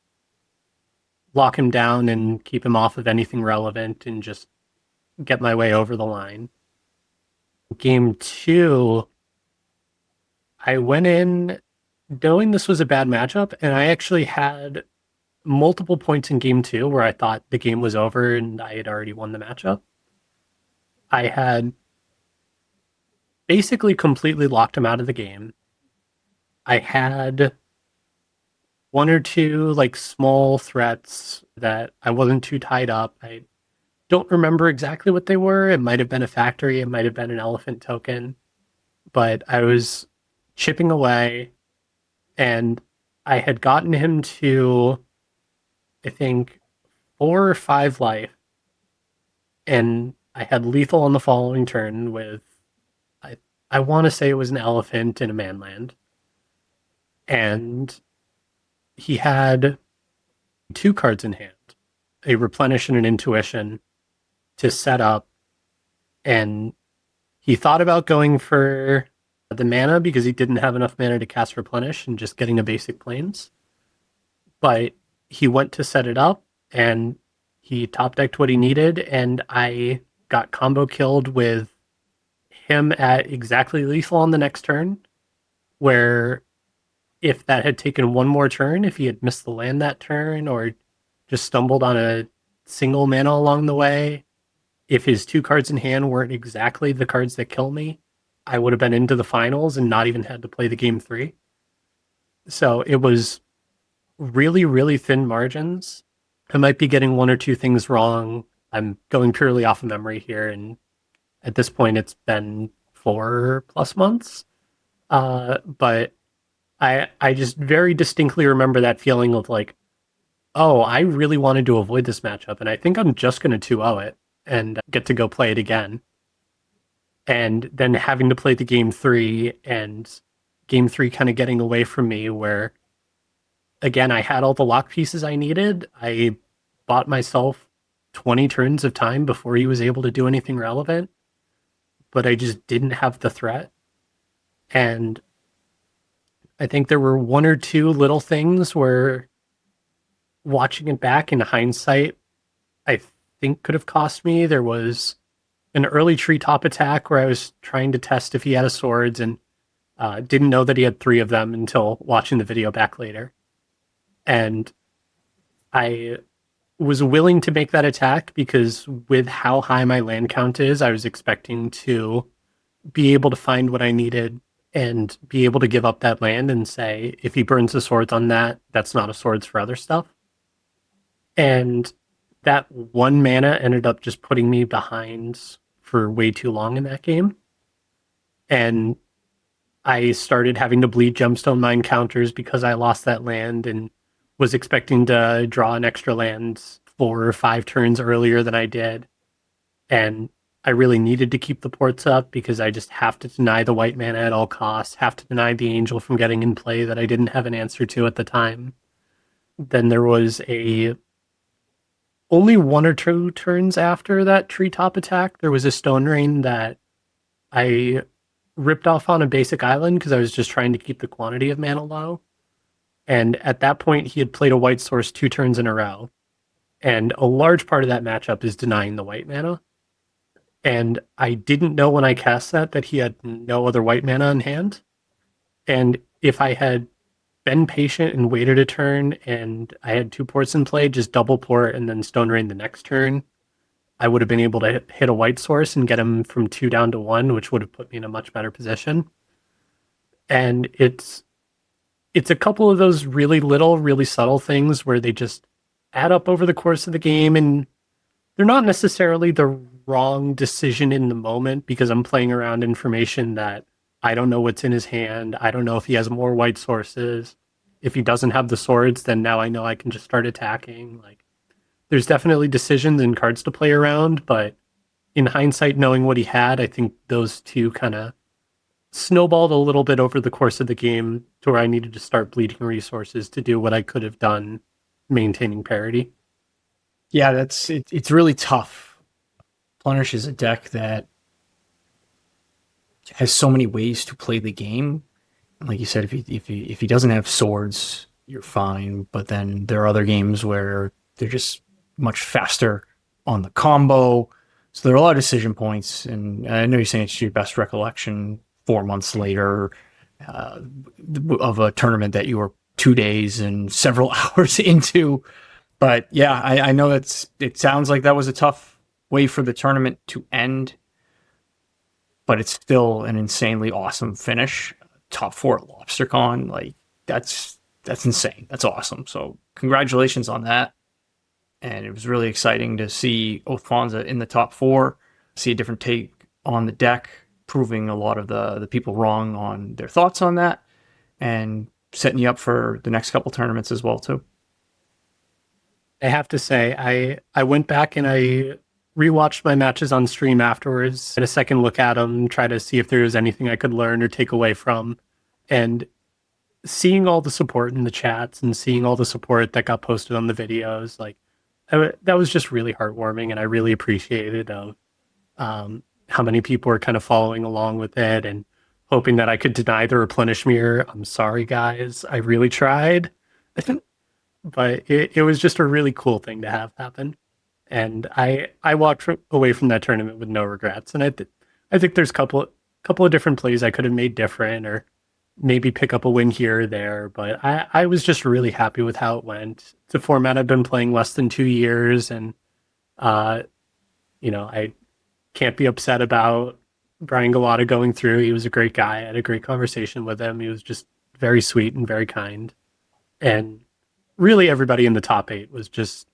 lock him down and keep him off of anything relevant and just get my way over the line. Game 2, I went in knowing this was a bad matchup, and I actually had multiple points in game 2 where I thought the game was over and I had already won the matchup. I had basically completely locked him out of the game. I had 1 or 2 like small threats that I wasn't too tied up. I don't remember exactly what they were. It might have been a factory, it might have been an elephant token, but I was chipping away, and I had gotten him to, I think, 4 or 5 life, and I had lethal on the following turn with, I want to say it was an elephant in a manland. And he had 2 cards in hand, a Replenish and an Intuition, to set up. And he thought about going for the mana because he didn't have enough mana to cast Replenish and just getting a basic plains. But he went to set it up, and he top decked what he needed, and I got combo killed with him at exactly lethal on the next turn, where if that had taken 1 more turn, if he had missed the land that turn or just stumbled on a single mana along the way, if his 2 cards in hand weren't exactly the cards that kill me, I would have been into the finals and not even had to play the game 3. So it was really, really thin margins. I might be getting one or two things wrong. I'm going purely off of memory here, and at this point, it's been 4+ months. But I just very distinctly remember that feeling of like, oh, I really wanted to avoid this matchup, and I think I'm just going to 2-0 it and get to go play it again. And then having to play the game three, and game three kind of getting away from me, where again, I had all the lock pieces I needed. I bought myself 20 turns of time before he was able to do anything relevant, but I just didn't have the threat. And I think there were one or two little things where watching it back in hindsight, I think could have cost me. There was an early treetop attack where I was trying to test if he had a swords, and didn't know that he had three of them until watching the video back later. And I was willing to make that attack because with how high my land count is, I was expecting to be able to find what I needed and be able to give up that land and say, if he burns the swords on that, that's not a swords for other stuff. And that one mana ended up just putting me behind for way too long in that game. And I started having to bleed Gemstone Mine counters because I lost that land and was expecting to draw an extra land 4 or 5 turns earlier than I did. And I really needed to keep the ports up because I just have to deny the white mana at all costs, have to deny the angel from getting in play that I didn't have an answer to at the time. Then there was only 1 or 2 turns after that treetop attack, there was a stone rain that I ripped off on a basic island because I was just trying to keep the quantity of mana low. And at that point, he had played a white source 2 turns in a row. And a large part of that matchup is denying the white mana. And I didn't know when I cast that he had no other white mana in hand. And if I had been patient and waited a turn and I had 2 ports in play, just double port and then Stone Rain the next turn, I would have been able to hit a white source and get him from 2 down to 1, which would have put me in a much better position. And it's a couple of those really little, really subtle things where they just add up over the course of the game, and they're not necessarily the wrong decision in the moment because I'm playing around information that I don't know what's in his hand. I don't know if he has more white sources. If he doesn't have the swords, then now I know I can just start attacking. Like, there's definitely decisions and cards to play around, but in hindsight, knowing what he had, I think those two kind of snowballed a little bit over the course of the game to where I needed to start bleeding resources to do what I could have done maintaining parity. Yeah, it's really tough. Replenish is a deck that has so many ways to play the game. Like you said, if he doesn't have swords, you're fine. But then there are other games where they're just much faster on the combo. So there are a lot of decision points. And I know you're saying it's your best recollection 4 months later of a tournament that you were 2 days and several hours into. But yeah, I know it sounds like that was a tough way for the tournament to end, but it's still an insanely awesome finish. Top 4 at LobsterCon, like that's insane. That's awesome. So congratulations on that. And it was really exciting to see Oath Ponza in the top 4, see a different take on the deck, proving a lot of the people wrong on their thoughts on that, and setting you up for the next couple tournaments as well too. I have to say, I went back and I rewatched my matches on stream afterwards, had a second look at them, try to see if there was anything I could learn or take away from. And seeing all the support in the chats and seeing all the support that got posted on the videos, like that was just really heartwarming, and I really appreciated how many people were kind of following along with it and hoping that I could deny the Replenish mirror. I'm sorry, guys. I really tried. But it was just a really cool thing to have happen. And I walked away from that tournament with no regrets. And I think there's a couple of different plays I could have made different, or maybe pick up a win here or there. But I was just really happy with how it went. It's a format I've been playing less than 2 years. And, I can't be upset about Brian Gulotta going through. He was a great guy. I had a great conversation with him. He was just very sweet and very kind. And really everybody in the top 8 was just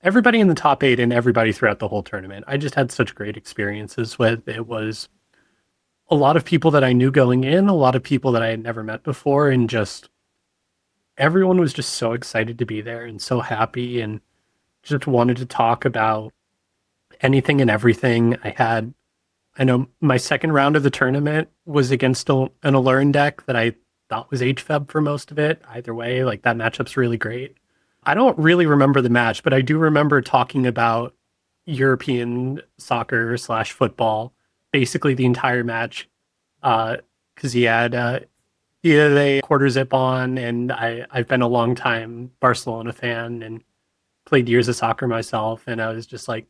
everybody in the top 8 and everybody throughout the whole tournament. I just had such great experiences with. It was a lot of people that I knew going in, a lot of people that I had never met before, and just everyone was just so excited to be there and so happy and just wanted to talk about anything and everything. I know my second round of the tournament was against an Allurin deck that I thought was HFEB for most of it. Either way, like that matchup's really great. I don't really remember the match, but I do remember talking about European soccer / football, basically the entire match, because he had a quarter zip on, and I've been a long time Barcelona fan and played years of soccer myself, and I was just like,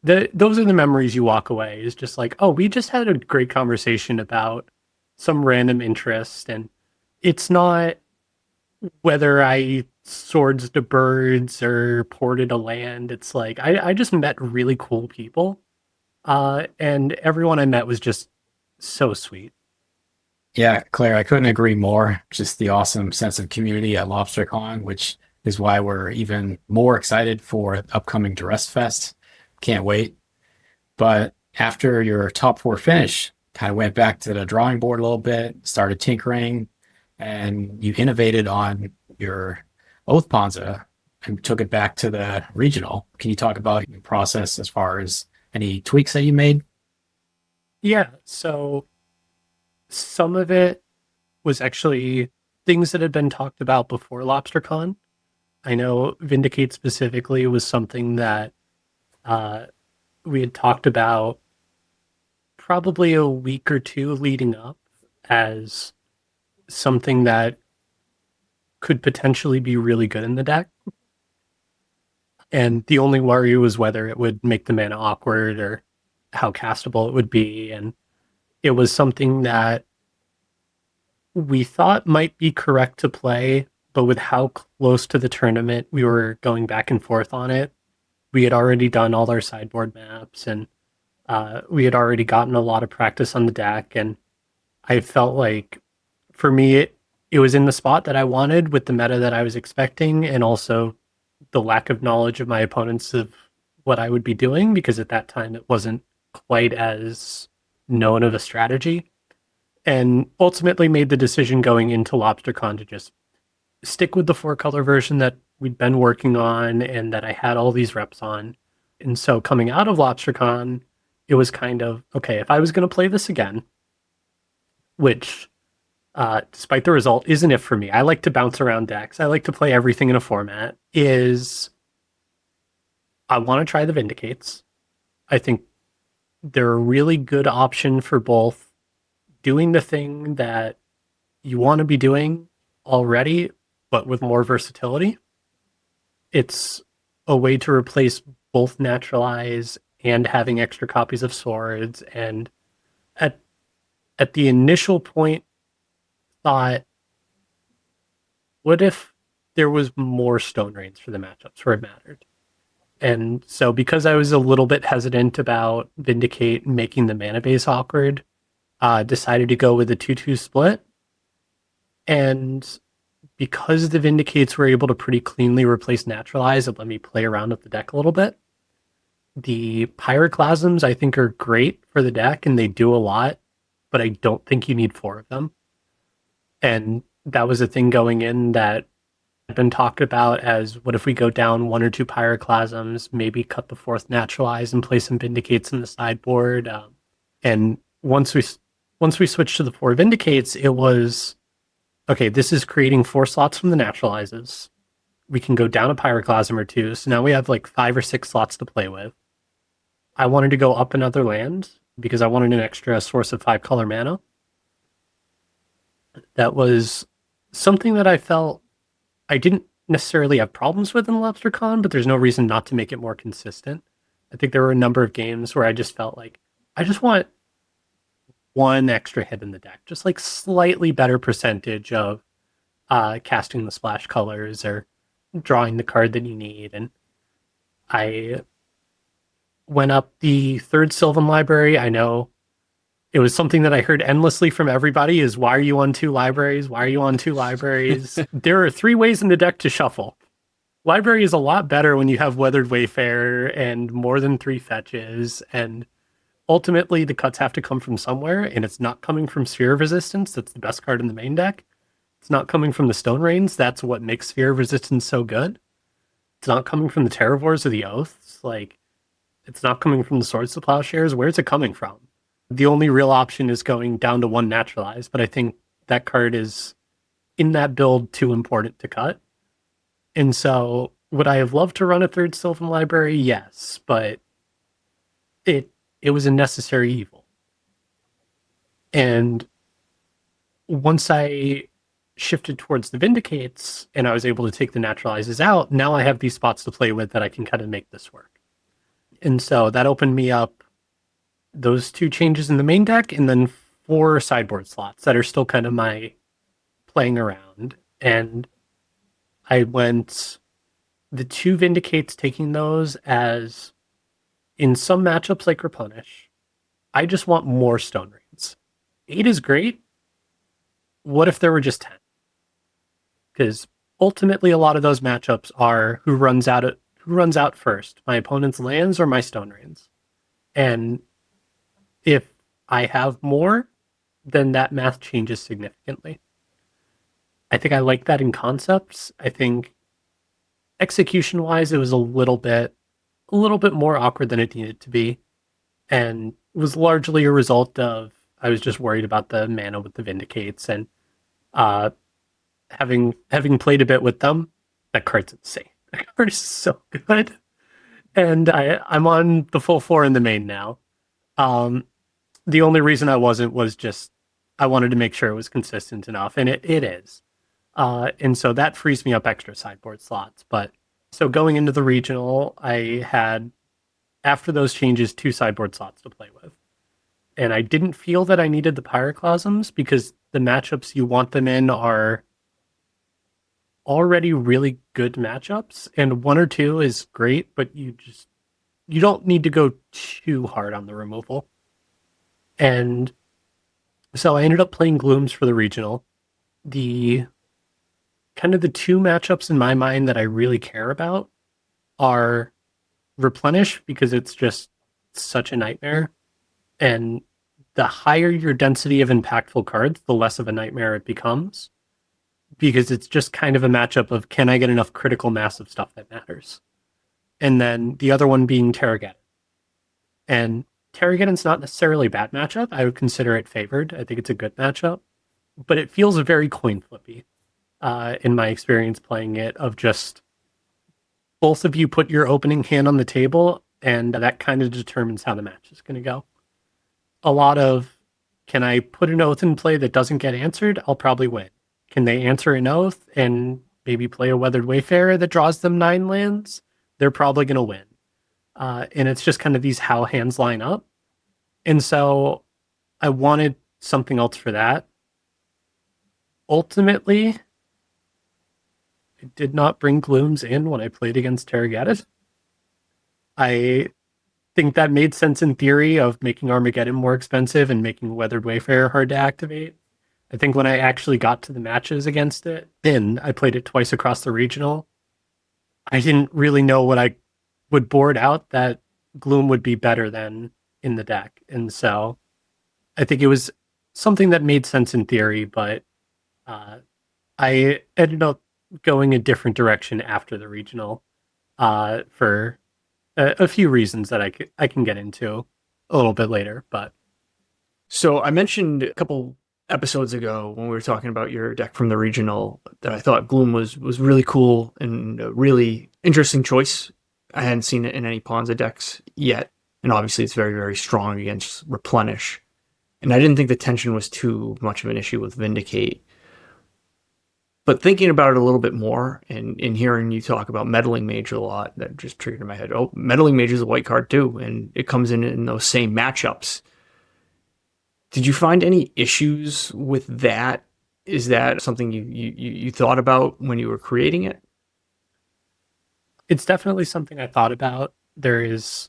those are the memories you walk away. Is just like, oh, we just had a great conversation about some random interest, and it's not whether I swords to birds or ported a land. It's like I just met really cool people, and everyone I met was just so sweet. Yeah, Claire, I couldn't agree more. Just the awesome sense of community at LobsterCon, which is why we're even more excited for upcoming Duress Fest. Can't wait. But after your top 4 finish, kind of went back to the drawing board a little bit, started tinkering, and you innovated on your Oath Ponza and took it back to the regional. Can you talk about your process as far as any tweaks that you made? Yeah, so some of it was actually things that had been talked about before LobsterCon. I know Vindicate specifically was something that we had talked about probably a week or two leading up as something that could potentially be really good in the deck. And the only worry was whether it would make the mana awkward or how castable it would be. And it was something that we thought might be correct to play, but with how close to the tournament we were going back and forth on it, we had already done all our sideboard maps, and we had already gotten a lot of practice on the deck. And I felt like for me, it was in the spot that I wanted with the meta that I was expecting, and also the lack of knowledge of my opponents of what I would be doing, because at that time it wasn't quite as known of a strategy. And ultimately made the decision going into LobsterCon to just stick with the 4-color version that we'd been working on and that I had all these reps on. And so coming out of LobsterCon, it was kind of, okay, if I was going to play this again, which despite the result isn't it for me, I like to bounce around decks, I like to play everything in a format, is I want to try the Vindicates. I think they're a really good option for both doing the thing that you want to be doing already, but with more versatility. It's a way to replace both Naturalize and having extra copies of swords. And at the initial point, thought, what if there was more Stone Rains for the matchups where it mattered? And so because I was a little bit hesitant about Vindicate making the mana base awkward, decided to go with a 2-2 split. And because the Vindicates were able to pretty cleanly replace Naturalize, it let me play around with the deck a little bit. The Pyroclasms, I think, are great for the deck, and they do a lot, but I don't think you need 4 of them. And that was a thing going in that had been talked about as, what if we go down 1 or 2 Pyroclasms, maybe cut the 4th Naturalize and play some Vindicates in the sideboard. And once we switched to the 4 Vindicates, it was, okay, this is creating 4 slots from the Naturalizes. We can go down a Pyroclasm or 2, so now we have like 5 or 6 slots to play with. I wanted to go up another land because I wanted an extra source of 5-color mana. That was something that I felt I didn't necessarily have problems with in LobsterCon, but there's no reason not to make it more consistent. I think there were a number of games where I just felt like I just want one extra hit in the deck, just like slightly better percentage of casting the splash colors or drawing the card that you need. And I went up the 3rd Sylvan Library. I know it was something that I heard endlessly from everybody is, why are you on 2 libraries? Why are you on 2 libraries? There are 3 ways in the deck to shuffle. Library is a lot better when you have Weathered Wayfarer and more than 3 fetches, and ultimately the cuts have to come from somewhere, and it's not coming from Sphere of Resistance. That's the best card in the main deck. It's not coming from the Stone Rains. That's what makes Sphere of Resistance so good. It's not coming from the Terravores or the Oaths. Like, it's not coming from the Swords to Plowshares. Where's it coming from? The only real option is going down to 1 Naturalize, but I think that card is, in that build, too important to cut. And so, would I have loved to run a 3rd Sylvan Library? Yes, but it was a necessary evil. And once I shifted towards the Vindicates and I was able to take the Naturalizes out, now I have these spots to play with that I can kind of make this work. And so that opened me up those 2 changes in the main deck and then 4 sideboard slots that are still kind of my playing around. And I went the 2 Vindicates, taking those as, in some matchups like Replenish, I just want more Stone Rains. 8 is great. What if there were just 10? Because ultimately a lot of those matchups are who runs out first, my opponent's lands or my Stone Rains. And if I have more, then that math changes significantly. I think I like that in concepts. I think execution-wise, it was a little bit more awkward than it needed to be, and was largely a result of I was just worried about the mana with the Vindicates, and having played a bit with them, that card's insane. That card is so good, and I'm on the full 4 in the main now. The only reason I wasn't was just I wanted to make sure it was consistent enough, and it is. And so that frees me up extra sideboard slots. But so going into the regional, I had, after those changes, 2 sideboard slots to play with. And I didn't feel that I needed the Pyroclasms because the matchups you want them in are already really good matchups. And 1 or 2 is great, but you don't need to go too hard on the removal. And so I ended up playing Glooms for the regional. The 2 matchups in my mind that I really care about are Replenish, because it's just such a nightmare. And the higher your density of impactful cards, the less of a nightmare it becomes. Because it's just kind of a matchup of, can I get enough critical mass of stuff that matters? And then the other one being Terrageddon. And Terrageddon's not necessarily a bad matchup. I would consider it favored. I think it's a good matchup. But it feels very coin flippy. In my experience playing it, of just both of you put your opening hand on the table, and that kind of determines how the match is going to go. A lot of, can I put an oath in play that doesn't get answered? I'll probably win. Can they answer an oath and maybe play a Weathered Wayfarer that draws them 9 lands? They're probably going to win. And it's just kind of these how hands line up. And so I wanted something else for that. Ultimately, I did not bring Glooms in when I played against Terrageddon. I think that made sense in theory of making Armageddon more expensive and making Weathered Wayfarer hard to activate. I think when I actually got to the matches against it, then I played it twice across the regional. I didn't really know what I would board out that Gloom would be better than in the deck. And so I think it was something that made sense in theory, but I ended up going a different direction after the regional for a few reasons that I can get into a little bit later. But So I mentioned a couple episodes ago when we were talking about your deck from the regional that I thought Gloom was really cool and a really interesting choice. I hadn't seen it in any Ponza decks yet, and obviously it's very, very strong against Replenish. And I didn't think the tension was too much of an issue with Vindicate. But thinking about it a little bit more and hearing you talk about Meddling Mage a lot, that just triggered in my head. Oh, Meddling Mage is a white card too, and it comes in those same matchups. Did you find any issues with that? Is that something you thought about when you were creating it? it's definitely something I thought about. There is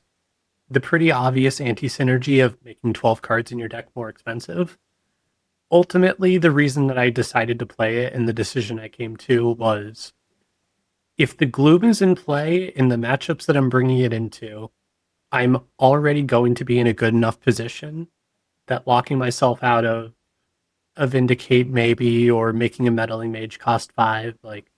the pretty obvious anti-synergy of making 12 cards in your deck more expensive. Ultimately, the reason that I decided to play it and the decision I came to was if the Gloom is in play in the matchups that I'm bringing it into, I'm already going to be in a good enough position that locking myself out of a Vindicate maybe, or making a Meddling Mage cost 5, like,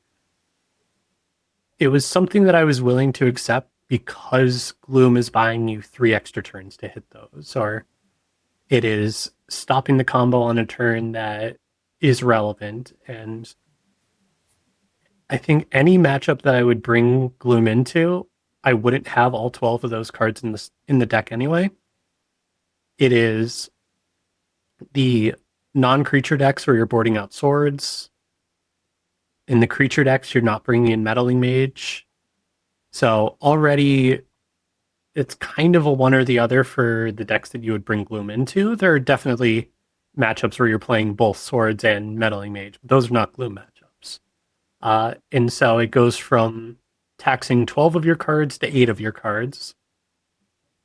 it was something that I was willing to accept because Gloom is buying you 3 extra turns to hit those, or it is stopping the combo on a turn that is relevant. And I think any matchup that I would bring Gloom into, I wouldn't have all 12 of those cards in the deck anyway. It is the non-creature decks where you're boarding out swords. In the creature decks, you're not bringing in Meddling Mage. So already it's kind of a one or the other for the decks that you would bring Gloom into. There are definitely matchups where you're playing both swords and Meddling Mage, but those are not Gloom matchups. And so it goes from taxing 12 of your cards to 8 of your cards.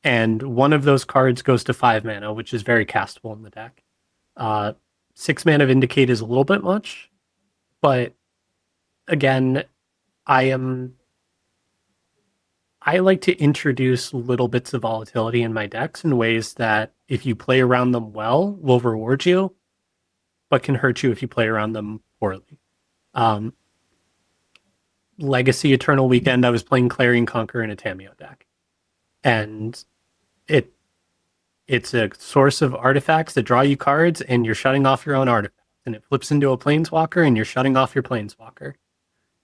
And one of those cards goes to 5 mana, which is very castable in the deck. 6 mana Vindicate is a little bit much, but again, I like to introduce little bits of volatility in my decks in ways that, if you play around them well, will reward you, but can hurt you if you play around them poorly. Legacy Eternal Weekend, I was playing Clarion Conqueror in a Tamiyo deck, and it's a source of artifacts that draw you cards, and you're shutting off your own artifacts, and it flips into a Planeswalker, and you're shutting off your Planeswalker.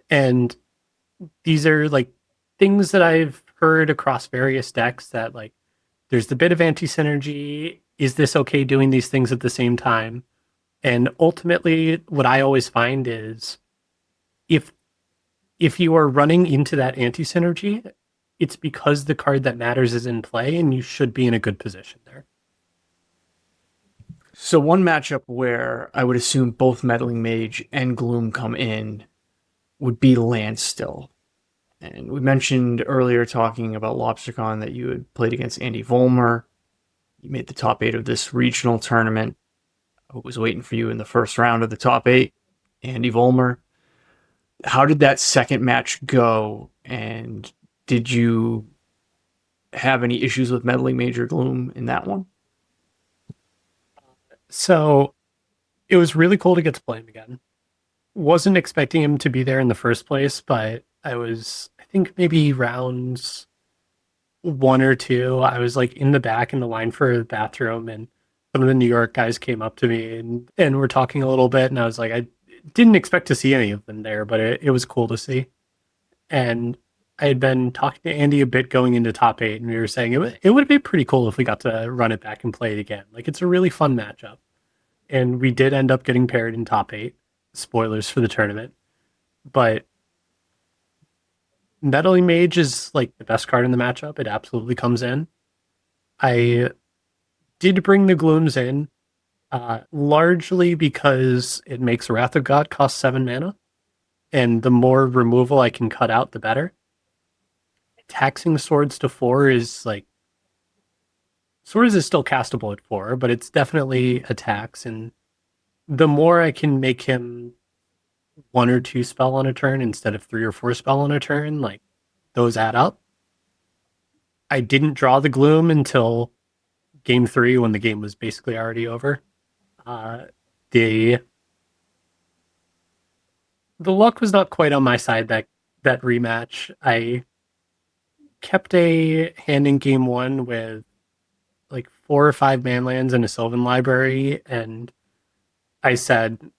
And these are like things that I've heard across various decks, that like there's the bit of anti-synergy. Is this okay doing these things at the same time? And ultimately, what I always find is if you are running into that anti-synergy, it's because the card that matters is in play, and you should be in a good position there. So one matchup where I would assume both Meddling Mage and Gloom come in would be Landstill. And we mentioned earlier, talking about LobsterCon, that you had played against Andy Voellmer. You made the top 8 of this regional tournament. I was waiting for you in the first round of the top 8, Andy Voellmer. How did that second match go? And did you have any issues with Meddling Mage or Gloom in that one? So it was really cool to get to play him again. Wasn't expecting him to be there in the first place, but I think maybe rounds 1 or 2, I was like in the back in the line for the bathroom, and some of the New York guys came up to me and were talking a little bit, and I was like, I didn't expect to see any of them there, but it was cool to see. And I had been talking to Andy a bit going into top 8, and we were saying it would be pretty cool if we got to run it back and play it again. Like, it's a really fun matchup. And we did end up getting paired in top 8. Spoilers for the tournament. But Meddling Mage is like the best card in the matchup. It absolutely comes in. I did bring the Glooms in, largely because it makes Wrath of God cost 7 mana. And the more removal I can cut out, the better. Taxing swords to 4 is like... Swords is still castable at 4, but it's definitely a tax. And the more I can make him 1 or 2 spell on a turn instead of 3 or 4 spell on a turn, like, those add up. I didn't draw the Gloom until game 3, when the game was basically already over. The luck was not quite on my side that rematch. I kept a hand in game 1 with like 4 or 5 manlands and a Sylvan Library, and I said,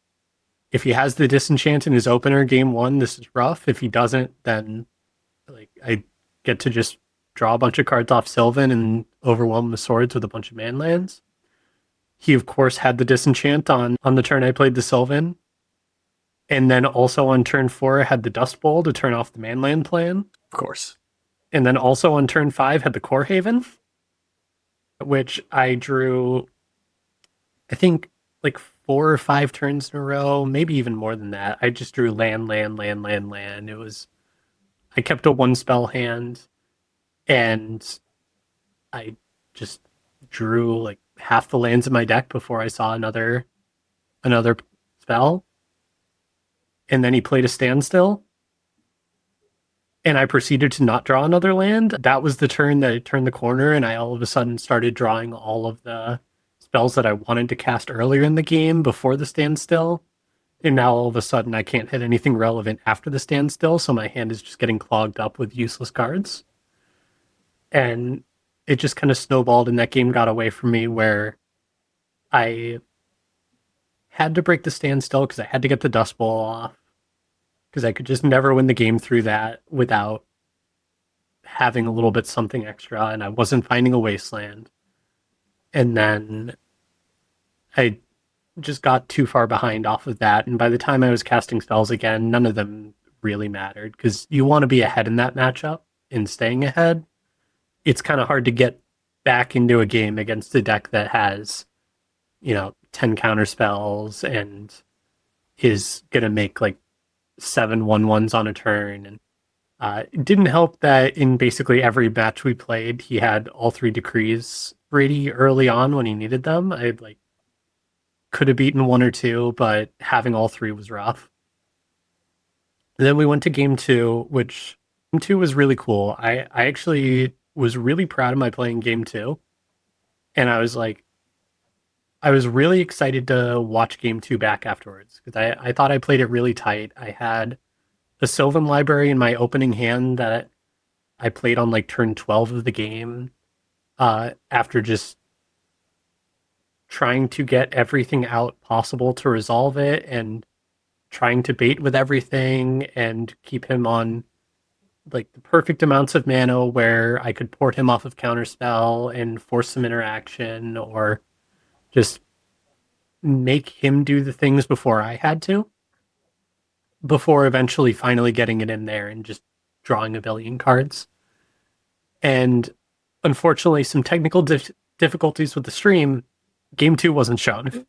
if he has the Disenchant in his opener game 1, this is rough. If he doesn't, then like I get to just draw a bunch of cards off Sylvan and overwhelm the swords with a bunch of manlands. He, of course, had the Disenchant on the turn I played the Sylvan. And then also on turn 4, had the Dust Bowl to turn off the manland plan. Of course. And then also on turn 5, had the Core Haven, which I drew, I think, like 4 or 5 turns in a row, maybe even more than that. I just drew land. It was, I kept a 1 spell hand, and I just drew like half the lands in my deck before I saw another spell. And then he played a Standstill, and I proceeded to not draw another land. That was the turn that it turned the corner, and I all of a sudden started drawing all of the spells that I wanted to cast earlier in the game before the standstill. And now all of a sudden I can't hit anything relevant after the standstill, so my hand is just getting clogged up with useless cards. And it just kind of snowballed, and that game got away from me where I had to break the standstill because I had to get the Dust Bowl off, because I could just never win the game through that without having a little bit something extra, and I wasn't finding a wasteland. And then I just got too far behind off of that, and by the time I was casting spells again, none of them really mattered, because you want to be ahead in that matchup, and staying ahead, it's kind of hard to get back into a game against a deck that has, 10 counter spells and is going to make like 7/1/1s on a turn. And it didn't help that in basically every match we played, he had all 3 decrees ready early on when he needed them. I could have beaten 1 or 2, but having all 3 was rough. And then we went to game 2, which game 2 was really cool. I actually was really proud of my play in game 2. And I was really excited to watch game 2 back afterwards, because I thought I played it really tight. I had a Sylvan Library in my opening hand that I played on like turn 12 of the game, after just trying to get everything out possible to resolve it, and trying to bait with everything and keep him on like the perfect amounts of mana where I could port him off of counterspell and force some interaction, or just make him do the things before I had to, before eventually finally getting it in there and just drawing a billion cards. And unfortunately, some technical difficulties with the stream, game 2 wasn't shown.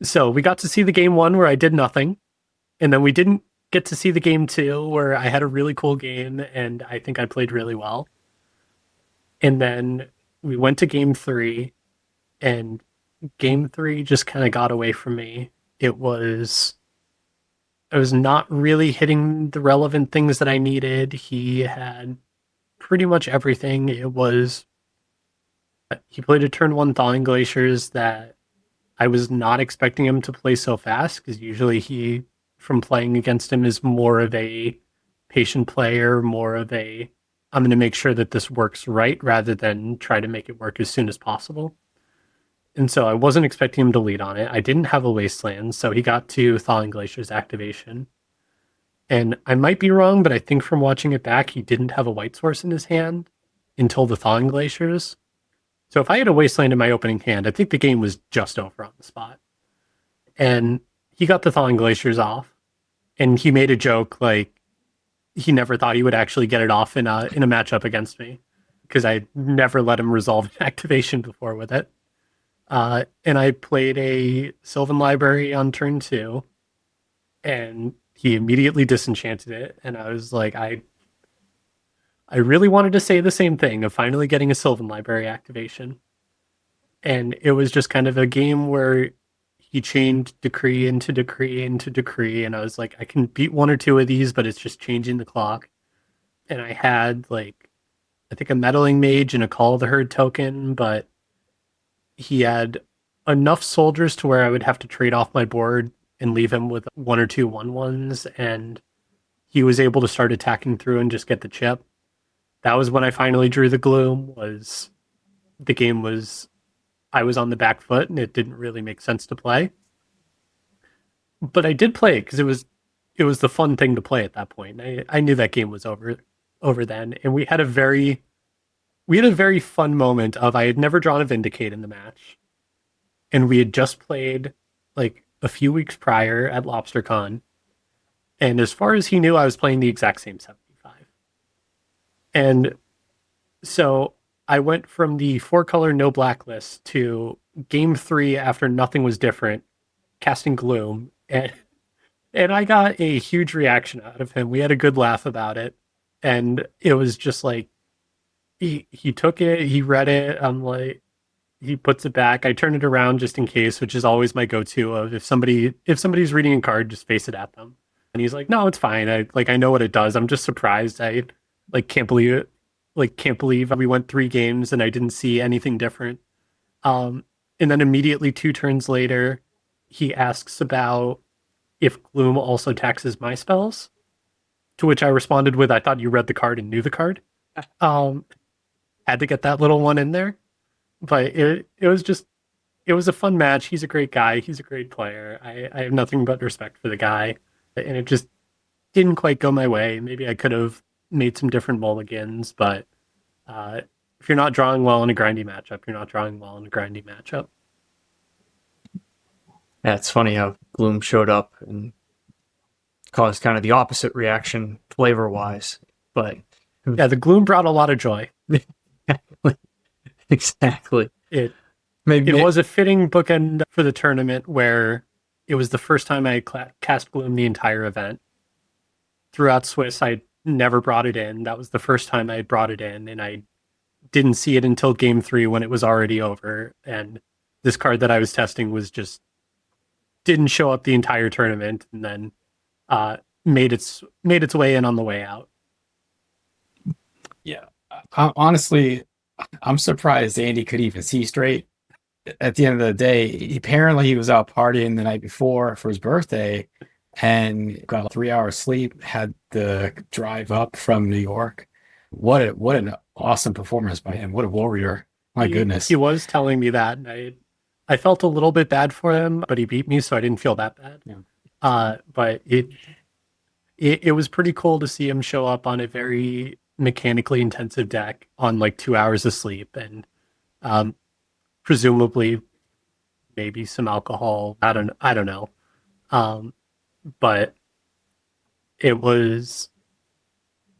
So we got to see the game 1 where I did nothing, and then we didn't get to see the game 2 where I had a really cool game and I think I played really well. And then we went to game 3, and game 3 just kind of got away from me. I was not really hitting the relevant things that I needed. He had pretty much everything. He played a turn 1 Thawing Glaciers that I was not expecting him to play so fast, because usually he, from playing against him, is more of a patient player, more of a, I'm going to make sure that this works right rather than try to make it work as soon as possible. And so I wasn't expecting him to lead on it. I didn't have a wasteland, so he got to Thawing Glacier's activation. And I might be wrong, but I think from watching it back, he didn't have a white source in his hand until the Thawing Glaciers. So if I had a wasteland in my opening hand, I think the game was just over on the spot. And he got the Thawing Glaciers off, and he made a joke like he never thought he would actually get it off in a matchup against me, because I never let him resolve an activation before with it. And I played a Sylvan Library on turn 2, and he immediately disenchanted it. And I was like, I really wanted to say the same thing of finally getting a Sylvan Library activation. And it was just kind of a game where he chained decree into decree into decree. And I was like, I can beat 1 or 2 of these, but it's just changing the clock. And I had I think a Meddling Mage and a Call of the Herd token, but he had enough soldiers to where I would have to trade off my board and leave him with 1 or 2 1/1s, and he was able to start attacking through and just get the chip. That was when I finally drew the Gloom. I was on the back foot, and it didn't really make sense to play. But I did play it because it was the fun thing to play at that point. I knew that game was over then, and we had a very fun moment of, I had never drawn a Vindicate in the match, and we had just played like a few weeks prior at LobsterCon, and as far as he knew, I was playing the exact same 75. And so I went from the 4-color no blacklist to game 3 after nothing was different, casting Gloom, and I got a huge reaction out of him. We had a good laugh about it, and it was just like, he took it, he read it, I'm like, he puts it back, I turn it around just in case, which is always my go-to of, if somebody's reading a card, just face it at them. And he's like, no, it's fine. I know what it does. I'm just surprised. I can't believe it. Can't believe we went 3 games and I didn't see anything different. And then immediately 2 turns later, he asks about if Gloom also taxes my spells. To which I responded with, I thought you read the card and knew the card. Had to get that little one in there. But it was a fun match. He's a great guy. He's a great player. I have nothing but respect for the guy. And it just didn't quite go my way. Maybe I could have made some different mulligans, but if you're not drawing well in a grindy matchup, you're not drawing well in a grindy matchup. Yeah, it's funny how Gloom showed up and caused kind of the opposite reaction flavor-wise. But yeah, the Gloom brought a lot of joy. Exactly. It was a fitting bookend for the tournament where it was the first time I cast Gloom the entire event. Throughout Swiss, I never brought it in. That was the first time I brought it in, and I didn't see it until game 3 when it was already over. And this card that I was testing was just didn't show up the entire tournament, and then made its way in on the way out. Yeah, honestly, I'm surprised Andy could even see straight. At the end of the day, apparently he was out partying the night before for his birthday and got 3 hours sleep, had the drive up from New York. What an awesome performance by him. What a warrior. My goodness. He was telling me that, and I felt a little bit bad for him, but he beat me, so I didn't feel that bad. Yeah. But it was pretty cool to see him show up on a very mechanically intensive deck on 2 hours of sleep and presumably maybe some alcohol. I don't know. But it was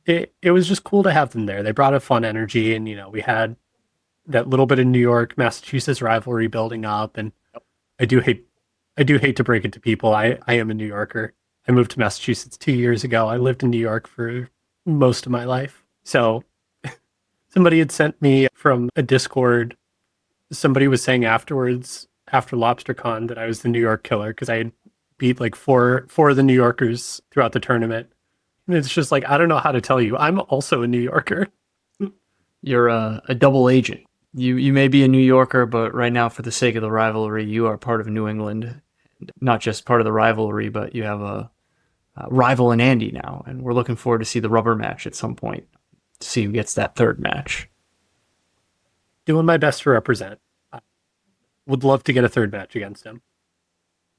just cool to have them there. They brought a fun energy, and we had that little bit of New York Massachusetts rivalry building up. And I do hate to break it to people. I am a New Yorker. I moved to Massachusetts 2 years ago. I lived in New York for most of my life. So somebody had sent me from a Discord. Somebody was saying afterwards, after LobsterCon, that I was the New York killer because I had beat four of the New Yorkers throughout the tournament. And it's just I don't know how to tell you. I'm also a New Yorker. You're a double agent. You may be a New Yorker, but right now, for the sake of the rivalry, you are part of New England. Not just part of the rivalry, but you have a rival in Andy now, and we're looking forward to see the rubber match at some point to see who gets that third match. Doing my best to represent. Would love to get a third match against him.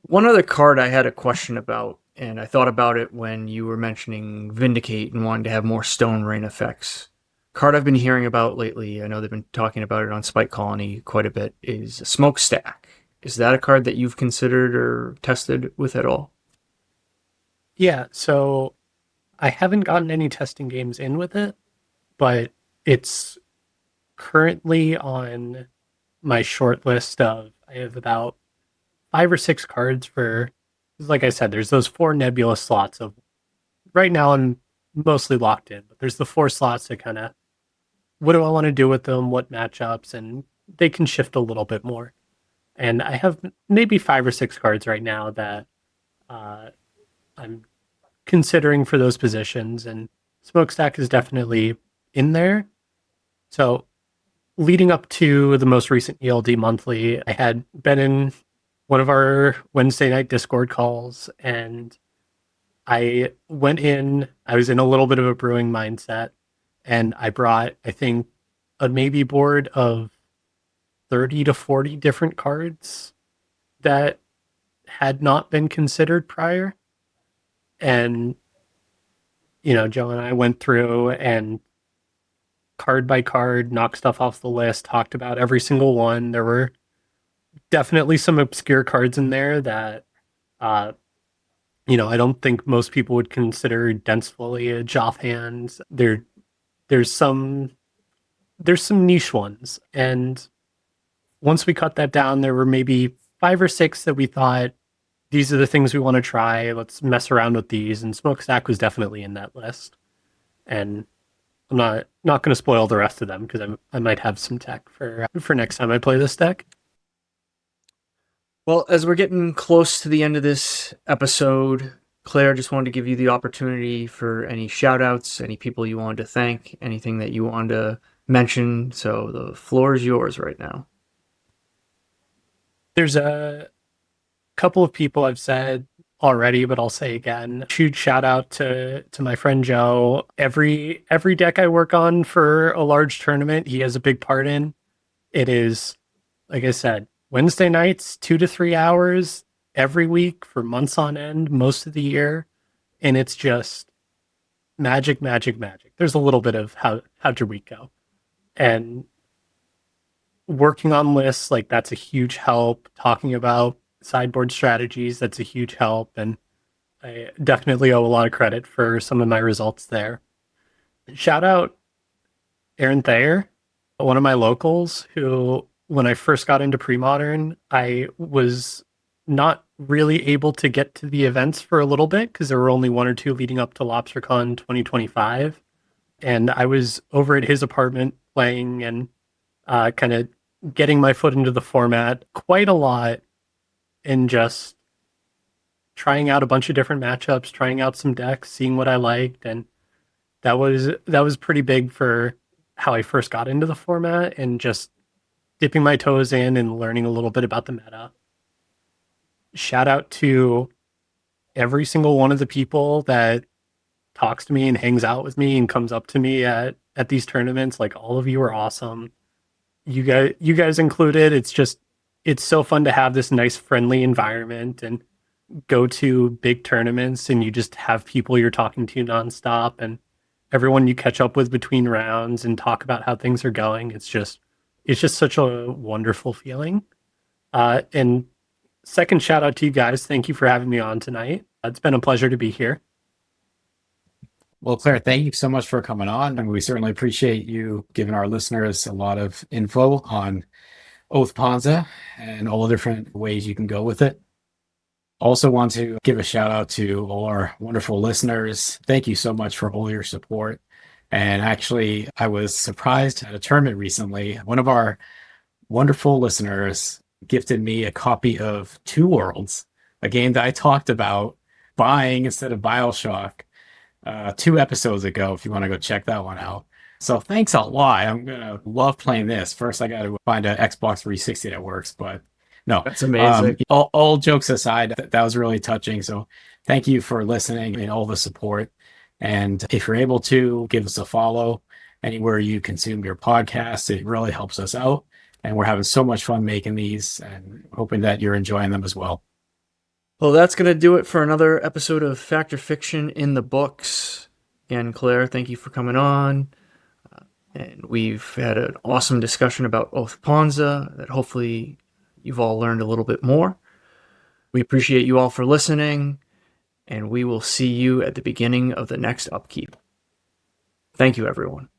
One other card I had a question about, and I thought about it when you were mentioning Vindicate and wanting to have more Stone Rain effects. Card I've been hearing about lately, I know they've been talking about it on Spike Colony quite a bit, is Smokestack. Is that a card that you've considered or tested with at all? Yeah, so I haven't gotten any testing games in with it, but it's currently on my short list of, I have about 5 or 6 cards for, like I said, there's those 4 nebulous slots of, right now I'm mostly locked in, but there's the 4 slots that kind of, what do I want to do with them, what matchups, and they can shift a little bit more. And I have maybe 5 or 6 cards right now that I'm considering for those positions, and Smokestack is definitely in there. So leading up to the most recent ELD monthly, I had been in one of our Wednesday night Discord calls, and I went in, I was in a little bit of a brewing mindset, and I brought, I think, a maybe board of 30 to 40 different cards that had not been considered prior. And, Joe and I went through and card by card, knocked stuff off the list, talked about every single one. There were definitely some obscure cards in there that, I don't think most people would consider dense foliage offhand. There's some niche ones. And once we cut that down, there were maybe 5 or 6 that we thought, these are the things we want to try. Let's mess around with these. And Smokestack was definitely in that list. And I'm not going to spoil the rest of them because I might have some tech for next time I play this deck. Well, as we're getting close to the end of this episode, Claire, just wanted to give you the opportunity for any shout outs, any people you wanted to thank, anything that you wanted to mention. So the floor is yours right now. There's a couple of people I've said already, but I'll say again. Huge shout out to my friend Joe. Every deck I work on for a large tournament, he has a big part in. It is, like I said, Wednesday nights, 2 to 3 hours every week for months on end, most of the year, and it's just magic, magic, magic. There's a little bit of how'd your week go, and working on lists like that's a huge help. Talking about sideboard strategies, that's a huge help, and I definitely owe a lot of credit for some of my results there. Shout out Aaron Thayer, one of my locals, who when I first got into Premodern, I was not really able to get to the events for a little bit because there were only one or two leading up to LobsterCon 2025. And I was over at his apartment playing and kind of getting my foot into the format quite a lot and just trying out a bunch of different matchups, trying out some decks, seeing what I liked. And that was pretty big for how I first got into the format and just dipping my toes in and learning a little bit about the meta. Shout out to every single one of the people that talks to me and hangs out with me and comes up to me at these tournaments. Like, all of you are awesome. You guys included. It's so fun to have this nice friendly environment and go to big tournaments and you just have people you're talking to nonstop and everyone you catch up with between rounds and talk about how things are going. It's just such a wonderful feeling. And second shout out to you guys. Thank you for having me on tonight. It's been a pleasure to be here. Well, Claire, thank you so much for coming on. And we certainly appreciate you giving our listeners a lot of info on Oath Ponza and all the different ways you can go with it. Also want to give a shout out to all our wonderful listeners. Thank you so much for all your support. And actually, I was surprised at a tournament recently. One of our wonderful listeners gifted me a copy of Two Worlds, a game that I talked about buying instead of BioShock 2 episodes ago, if you want to go check that one out. So thanks a lot. I'm going to love playing this. First, I got to find an Xbox 360 that works, but no. That's amazing. All jokes aside, that was really touching. So thank you for listening and all the support. And if you're able to, give us a follow anywhere you consume your podcast. It really helps us out. And we're having so much fun making these and hoping that you're enjoying them as well. Well, that's going to do it for another episode of Fact or Fiction in the Books. Again, Claire, thank you for coming on. And we've had an awesome discussion about Oath Ponza that hopefully you've all learned a little bit more. We appreciate you all for listening, and we will see you at the beginning of the next upkeep. Thank you, everyone.